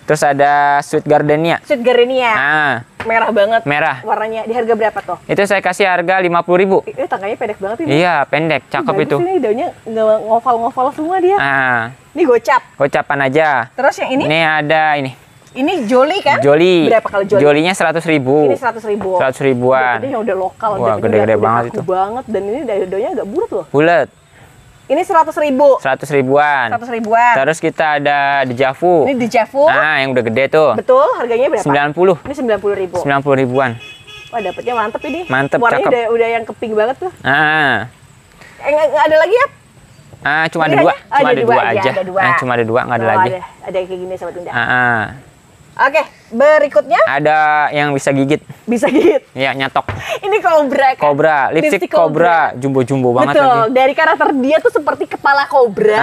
Terus ada Sweet Gardenia. Merah banget. Merah. Warnanya di harga berapa tuh? Itu saya kasih harga 50.000. Ini tangkanya pendek banget ini. Iya, pendek, cakep itu. Ini daunnya nggak ngoval-ngoval semua dia. Ini gocap. Gocapan aja. Terus yang ini? Ini ada ini. Ini Joli kan? Joli. Berapa kalau Joli? Jolinya 100.000. Ini 100.000. 100 ribuan. Ini yang udah lokal. Wah, gede-gede banget itu. Banget dan ini daunnya agak bulat loh. Bulat. Ini 100.000. 100 ribuan. 100 ribuan. Terus kita ada Dejavu. Ini Dejavu. Yang udah gede tuh. Betul, harganya berapa? 90. Ini 90.000. 90 ribuan. Wah, dapetnya mantep ini. Mantep, warnanya cakep. udah yang kepink banget tuh. Nggak ada lagi ya? Cuma ada 2. Cuma ada 2 aja. Cuma ada 2, nggak ada lagi. Ada yang kayak gini Sobat Indah. Oke, berikutnya ada yang bisa gigit. Bisa gigit? Iya, nyatok. Ini kobra kan? Kobra, lipstick kobra, jumbo-jumbo banget. Betul, lagi. Dari karakter dia tuh seperti kepala kobra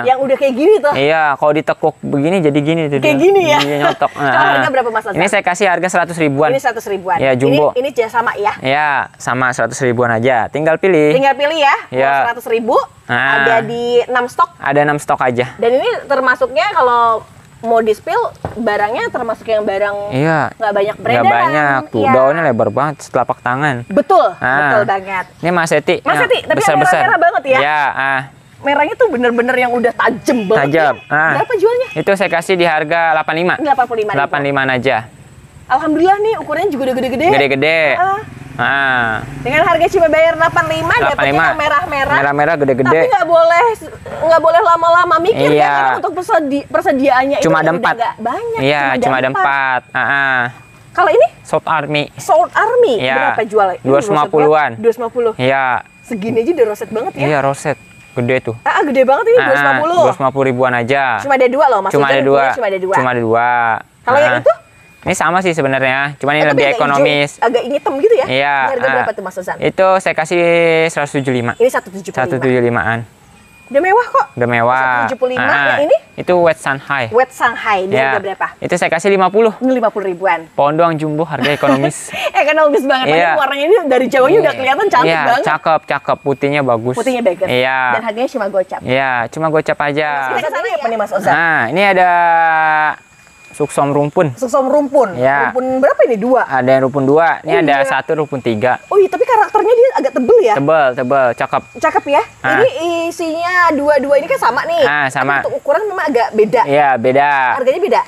yang udah kayak gini tuh. Iya, kalau ditekuk begini jadi gini tuh. Kayak gini ya? Iya, nyotok. Harga berapa Mas Azhar? Ini saya kasih harga 100 ribuan. Ini 100 ribuan. Iya, jumbo. Ini sama ya? Iya, sama 100 ribuan aja. Tinggal pilih. Tinggal pilih ya. Iya. 100.000. Ada di 6 stok. Ada 6 stok aja. Dan ini termasuknya kalau mau di-spill barangnya termasuk yang barang nggak banyak beredar. Nggak banyak, tuh daunnya lebar banget setelapak tangan. Betul, betul banget. Ini Mas Seti. Mas Seti, tapi yang merah-merah banget ya? Iya. Merahnya tuh bener-bener yang udah tajem banget. Tajam. Berapa jualnya? Itu saya kasih di harga 85. 85 aja. Alhamdulillah nih ukurannya juga udah gede-gede. Gede-gede. Dengan harga cuma bayar 85 dapetnya yang merah-merah. Merah-merah gede-gede. Tapi nggak boleh lama-lama mikir ya, karena untuk persediaannya cuma itu ada 4. Nggak banyak. Iya, cuma ada 4. Kalau ini? Salt Army. Salt Army berapa jualnya? 250-an. 250. Iya. Segini aja udah roset banget ya? Iya, roset. Gede tuh. Gede banget ini 250 ribuan aja. Cuma ada 2 loh, maksudnya. Cuma ada dua. Kalau yang itu? Ini sama sih sebenarnya, cuman ini lebih ekonomis. Hijau, agak hitam gitu ya? Iya. Harga berapa tuh Mas Ozan? Itu saya kasih 175. Ini 175. 175-an. Udah mewah kok. Udah mewah. 175. Yang ini? Itu Wet Shanghai. Wet Shanghai. Dia harga berapa? Itu saya kasih 50. Ini 50 ribuan. Pohon doang jumbo, harga ekonomis. Ekonomis banget. Iya. Warnanya ini dari jauhnya udah kelihatan cantik banget. Cakep. Putihnya bagus. Putihnya bagus. Iya. Dan harganya cuma gocap. Iya, cuma gocap aja. Kita ke sana ya, Mas Ozan? Nah, ini ada Suksom rumpun. Suksom rumpun. Ya. Rumpun berapa ini? 2. Ada yang rumpun 2. Ini ada 1 rumpun 3. Oh iya, tapi karakternya dia agak tebel ya? Tebel, cakep. Cakep ya. Ini isinya 2 ini kan sama nih. Sama. Tapi untuk ukuran memang agak beda. Iya, beda. Harganya beda.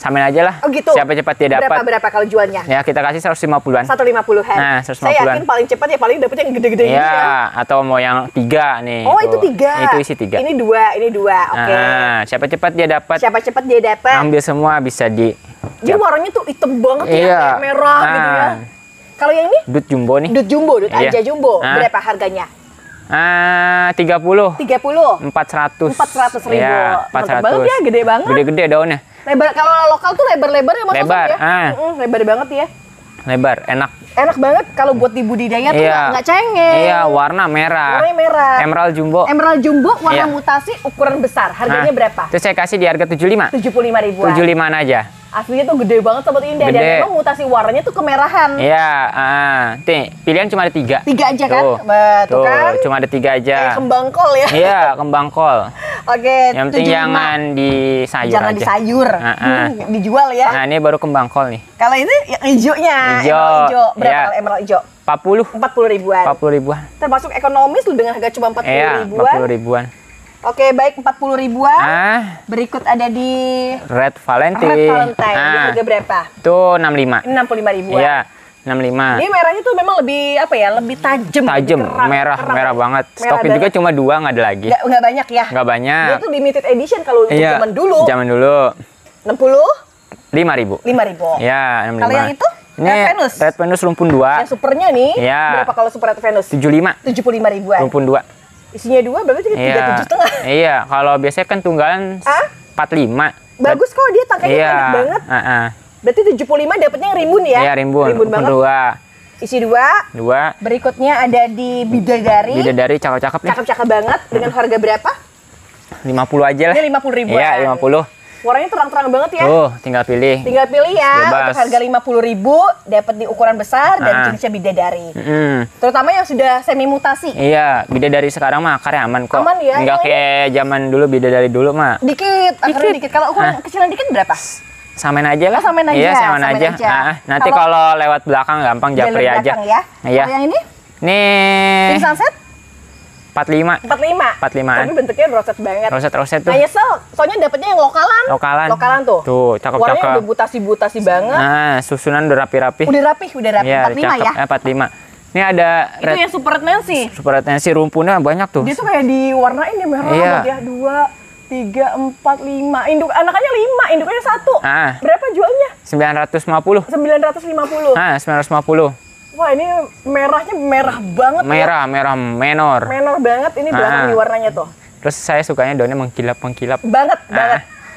Samain aja lah. Oh gitu. Siapa cepat dia dapat. Berapa kalau jualnya? Ya, kita kasih 150-an. 150-an. Nah, 150-an. Saya yakin paling cepat ya paling dapetnya yang gede-gede gitu ya. Iya, atau mau yang 3 nih. Oh, itu 3. Itu isi 3. Ini 2. Oke. Nah, siapa cepat dia dapat. Ambil semua bisa di. Jadi warnanya tuh hitam banget ya, kayak merah gitu ya. Kalau yang ini? Dut jumbo nih. Dut aja jumbo. Berapa harganya? 30. 400 ribu. Ya, 400. Banget ya, gede banget. Gede daunnya. Lebar, kalau lokal tuh lebar-lebar ya Mas lebar, ya? Lebar banget ya. Lebar, enak. Enak banget kalau buat di budidaya tuh nggak cengeng. Iya, warna merah. Warnanya merah. Emerald jumbo, warna mutasi, ukuran besar. Harganya berapa? Itu saya kasih di harga 75. 75 ribuan. 75-an aja. Aslinya tuh gede banget Sobat Indah. Dan memang mutasi warnanya tuh kemerahan. Iya, nih, pilihan cuma ada 3. 3 aja kan? Tuh kan? Cuma ada 3 aja. Kayak kembang kol ya? Iya, kembang kol. Oke, yang penting jangan disayur jangan aja. Disayur. Dijual ya? Nah, ini baru kembang kol nih. Kalau ini yang hijaunya. Hijau. Berapa kalau emerald hijau? 40 ribuan. 40 ribuan. Termasuk ekonomis lu dengan harga cuma 40 ribuan. 40 ribuan. Oke, baik 40 ribuan. Berikut ada di Red Valentine. Ini harga berapa? Itu 65. 65 ribuan. Iya, 65. Ini merahnya tuh memang lebih apa ya? Lebih tajam. Merah banget. Stoknya juga cuma 2, nggak ada lagi. Nggak banyak ya? Nggak banyak. Dia tuh limited edition kalau zaman dulu. Zaman dulu. 60? 5.000. 5.000. Iya, 65. Kalau yang itu? Ini Red Venus rumpun 2. Yang supernya nih. Iya. Berapa kalau super Red Venus? 75. 75 ribuan. Rumpun 2. Isinya 2 berarti 37,5. Iya, kalau biasanya kan tunggalan 45. Bagus kok, dia tangkainya pendek banget. Berarti 75 dapatnya yang rimbun ya? Iya, rimbun banget. 2. Isi 2. Berikutnya ada di bidadari. Bidadari cakep-cakep nih. Cakep-cakep banget. Dengan harga berapa? 50 aja lah. Ini 50 ribuan. Iya, 50. Warnanya terang-terang banget ya. Tinggal pilih. Tinggal pilih ya. Bebas. Untuk harga 50.000 dapat di ukuran besar dan jenisnya bidadari. Terutama yang sudah semi mutasi. Iya, bidadari sekarang mah akarnya aman kok. Aman ya. Enggak kayak zaman dulu bidadari dulu mah. Akarnya dikit. Kalau ukuran kecilan dikit berapa? Samain aja lah. Samain aja. Iya, samain aja. Nanti kalau lewat belakang gampang japri aja. Ya. Iya. Kalau yang ini? Nih. Sunset? 45. 45. Tapi bentuknya roset banget. Roset tuh. Nah, nyesel, soalnya dapetnya yang lokalan. Lokalan tuh. Tuh, cakep-cakep. Warnanya udah butasi-butasi banget. Nah, susunan udah rapi-rapi. Udah rapi. Ya, 45 ya? 45. Ini ada itu yang Super Red Nancy. Super Red Nancy rumputnya banyak tuh. Dia tuh kayak diwarnain dia merah banget ya. 2, 3, 4, 5. Anakannya 5, indukannya 1. Berapa jualnya? 950. 950. 950. Wah, ini merahnya merah banget. Merah menor. Menor banget ini belakang di warnanya tuh. Terus saya sukanya daunnya mengkilap. Banget.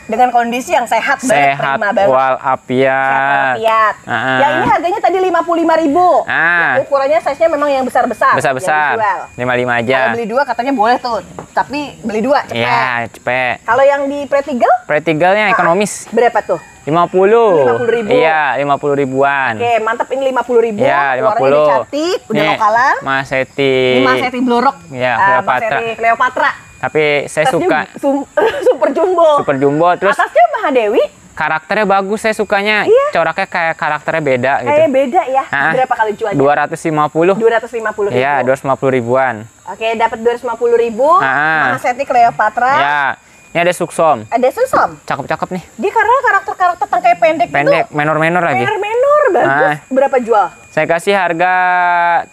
Dengan kondisi yang sehat banget, prima banget. Walafiat. Yang ini harganya tadi 55.000. Ukurannya size-nya memang yang besar-besar. Besar. 55 aja. Kalau beli 2 katanya boleh tuh. Tapi beli 2 cepet. Iya, cepet. Kalau yang di Pretigal? Pretigalnya ekonomis. Berapa tuh? 50 ribu. Iya, 50 ribuan. Oke, mantap, ini 50 ribu. Iya, 50. Warnanya udah cantik, udah lokalan. Maseti. Ini Maseti Blorok. Iya, Cleopatra. Tapi saya suka super jumbo. Terus atasnya Mahadewi. Karakternya bagus, saya sukanya. Coraknya kayak karakternya beda gitu. Kayak beda ya. Berapa kali jualnya? 250. 250 ribu. Iya, 250 ribuan. Oke, dapat 250 ribu. Maseti Cleopatra. Iya. Ini ada Suksom. Ada Suksom. Cakep nih. Dia karena karakter tangkai pendek gitu. Menor lagi. Menor, bagus. Berapa jual? Saya kasih harga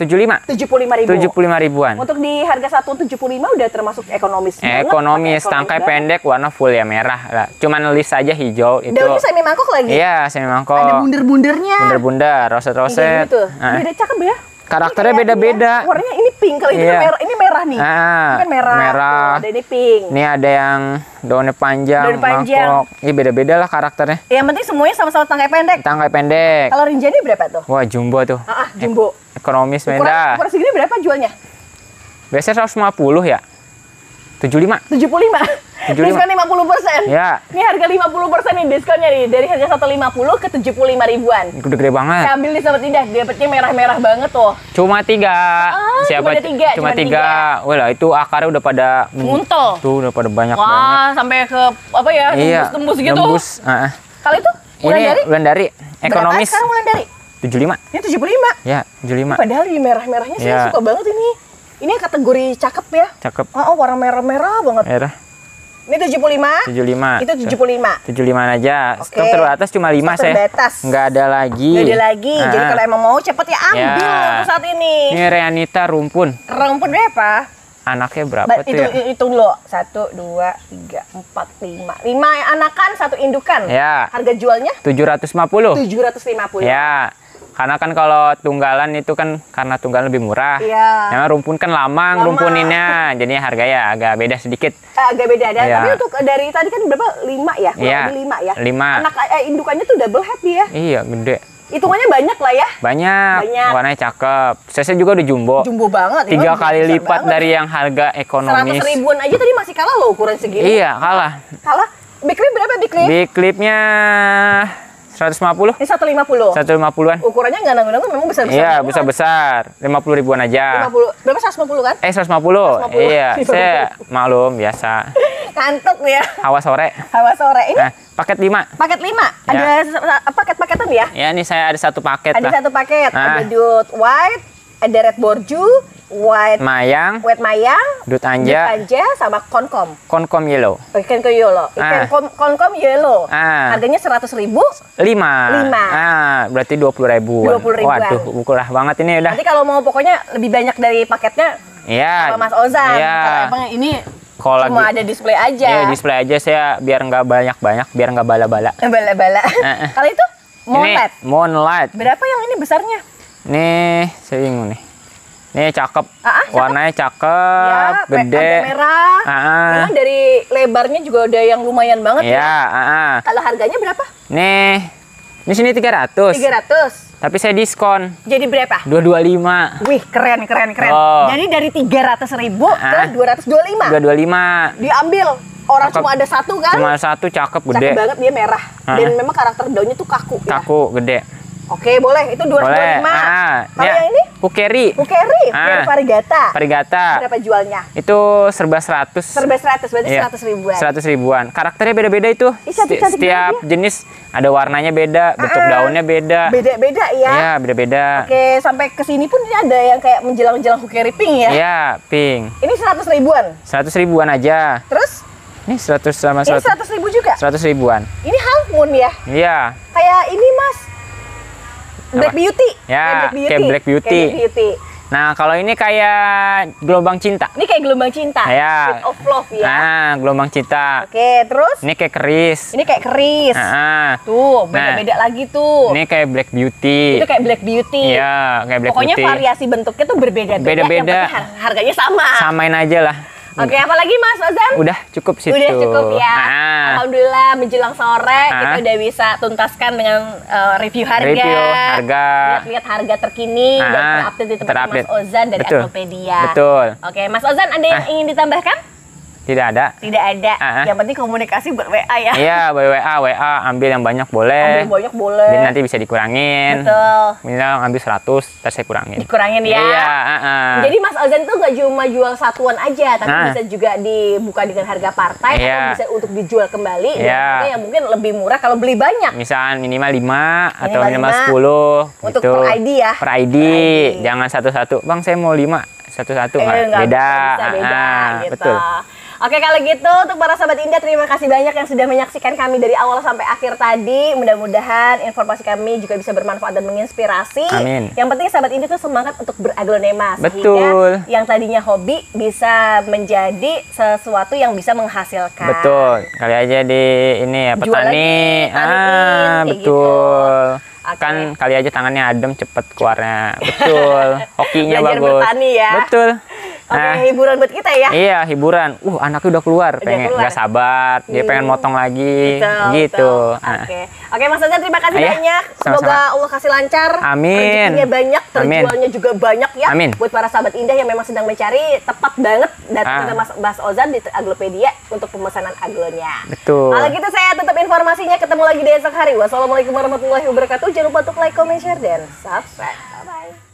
75. 75 ribuan. Untuk di harga 175 udah termasuk ekonomis banget. Ekonomis, tangkai pendek, warna full ya merah lah. Cuman list aja hijau itu. Daunnya semi mangkok lagi? Iya, semi mangkok. Ada bunder-bundernya. Bunder, roset-roset. Gitu. Beda cakep ya. Karakternya beda-beda. Warnanya ini pink, kalau itu merah. Ini merah merah nih. Ini kan merah. Tuh, ada ini pink. Ini ada yang daunnya panjang, mangkok. Ini beda-beda lah karakternya. Yang penting semuanya sama-sama tangkai pendek. Tangkai pendek. Kalau Rinjani berapa tuh? Wah, jumbo tuh. Jumbo. Ekonomis beda. Ukuran segini berapa jualnya? Biasanya 150 ya. 75. 75. Diskon 50%. Ya. Ini harga 50% nih diskonnya nih. Dari harga 150 ke 75 ribuan. Gede-gede banget. Saya ambil di Sahabat Indah. Dapetnya merah-merah banget tuh. Cuma 3. Siapa? Cuma 3. Wah, itu akarnya udah pada muntel. Tuh udah pada banyak. Wah, sampai ke apa ya? Tembus-tembus gitu. Tembus. Kalau itu? Wulandari. Ekonomis. Sekarang Wulandari? 75. Ini 75? Ya, 75. Padahal di merah-merahnya saya suka banget ini. Ini kategori cakep ya. Cakep. Warna merah-merah banget. Merah. Ini 75. 75. Itu 75. 75 aja. Stok terbatas cuma 5 saya. Terbatas. Nggak ada lagi. Nggak ada lagi. Jadi kalau emang mau cepet ya ambil untuk saat ini. Ini Reanita rumpun. Rumpun berapa? Anaknya berapa tuh ya? Itu loh. 1, 2, 3, 4, 5. 5 anakan, 1 indukan. Ya. Harga jualnya? 750. 750. Ya. Karena kan kalau tunggalan itu kan karena tunggalan lebih murah. Iya. Yang rumpun kan lamang rumpuninnya, jadinya harganya agak beda sedikit. Agak beda ada. Tapi untuk dari tadi kan berapa? 5 ya? Iya. 5 ya? 5. Anak indukannya tuh double head ya? Iya, gede. Hitungannya banyak lah ya? Banyak. Warnanya cakep. Size juga udah jumbo. Jumbo banget. 3 kali lipat dari yang harga ekonomis. 100 ribuan aja tadi masih kalah loh ukuran segini. Iya, kalah. Kalah? Big clip berapa big clip? Big clipnya 150. Ini 150. 150-an. Ukurannya nggak nanggung memang besar-besar. Iya, besar-besar. 50 ribuan aja. 50. Berapa 150 kan? 150. Iya, saya maklum biasa. Kantuk ya. Hawa sore. Hawa sore. Ini paket 5. Paket 5. Ada paket-paketan ya? Ya, ini saya ada 1 paket lah. Ada 1 paket. Ada Dut White, ada Red Borju, White Mayang, Dut Anja, sama Konkom. Konkom Yellow. Ikan yellow. Konkom Yellow. Harganya 100.000. 5. Berarti 20.000. 20.000. Waduh, murah banget ini udah. Nanti kalau mau pokoknya lebih banyak dari paketnya sama Mas Ozan. Iya. Karena emang ini cuma ada display aja. Iya, display aja saya biar nggak banyak-banyak, biar nggak bala-bala. Bala-bala. Kalau itu Moonlight. Moonlight. Berapa yang ini besarnya? Nih, saya bingung nih. Nih cakep. Warnanya Ya, gede. Agak merah. Memang dari lebarnya juga ada yang lumayan banget ya. Kalau harganya berapa? Nih, di sini 300. 300. Tapi saya diskon. Jadi berapa? 225. Wih, keren. Jadi dari 300.000 ke 225. 225. Diambil. Orang cuma ada 1 kan? Cuma 1 cakep, gede. Cakep banget, dia merah. Dan memang karakter daunnya tuh kaku. Kaku, gede. Oke, boleh. Itu 225. Kalau yang ini? Pukeri. Dari Varigata. Berapa jualnya? Itu serba 100. Serba 100, berarti 100 ribuan. 100 ribuan. Karakternya beda-beda itu. Setiap jenis ada warnanya beda, bentuk daunnya beda. Beda-beda ya? Iya, beda-beda. Oke, sampai ke sini pun ini ada yang kayak menjelang-jelang Pukeri pink ya? Iya, pink. Ini 100 ribuan? 100 ribuan aja. Terus? Ini 100 sama 100. Ini 100 ribu juga? 100 ribuan. Ini half moon ya? Iya. Kayak ini Mas. Black Beauty. Ya, kayak Black Beauty. Nah, kalau ini kayak gelombang cinta. Ini kayak gelombang cinta. Ya. Sweet of love ya. Gelombang cinta. Oke, terus? Ini kayak keris. Tuh, beda-beda lagi tuh. Ini kayak Black Beauty. Itu kayak Black Beauty. Iya, kayak Black Beauty. Pokoknya variasi bentuknya tuh berbeda-beda. Beda-beda. Harganya sama. Samain aja lah. Oke, apalagi Mas Ozan? Udah cukup situ. Udah cukup ya. Alhamdulillah menjelang sore kita udah bisa tuntaskan dengan review harga. Lihat harga terkini dan terupdate di tempat Mas Ozan dari Agropedia. Betul. Oke, Mas Ozan ada yang ingin ditambahkan? Tidak ada. Tidak ada. Yang penting komunikasi buat WA ya. Iya, WA, ambil yang banyak boleh. Ambil banyak boleh. Dan nanti bisa dikurangin. Betul. Misal ambil 100, terus saya kurangin. Dikurangin ya. Iya, Jadi Mas Ozan tuh nggak cuma jual satuan aja, tapi bisa juga dibuka dengan harga partai atau bisa untuk dijual kembali. Dan yang mungkin lebih murah kalau beli banyak. Misal minimal 5 atau minimal 10. Untuk gitu. per ID ya. Per ID. Jangan satu-satu. Bang, saya mau 5. Satu-satu nggak beda. Gitu. Betul. Oke, kalau gitu untuk para sahabat Indah, terima kasih banyak yang sudah menyaksikan kami dari awal sampai akhir tadi. Mudah-mudahan informasi kami juga bisa bermanfaat dan menginspirasi. Amin. Yang penting sahabat Indah tuh semangat untuk beraglonema. Betul. Sehingga yang tadinya hobi bisa menjadi sesuatu yang bisa menghasilkan. Betul. Kali aja di ini ya, petani. Betul. Gitu. Kan kali aja tangannya adem, cepet keluarnya. Betul. Hokinya bagus. Bertani ya. Betul. hiburan buat kita ya. Iya, hiburan. Anaknya udah keluar, pengen nggak sabar, dia pengen motong lagi, gitu. Oke, Mas Ozan, terima kasih banyak. Semoga Allah kasih lancar. Amin. Rezekinya banyak, terjualnya juga banyak ya. Amin. Buat para sahabat Indah yang memang sedang mencari, tepat banget datang ke Mas Ozan di Aglopedia untuk pemesanan aglonya. Betul. Kalau gitu saya tutup informasinya. Ketemu lagi di esok hari. Wassalamualaikum warahmatullahi wabarakatuh. Jangan lupa untuk like, comment, share, dan subscribe. Bye-bye.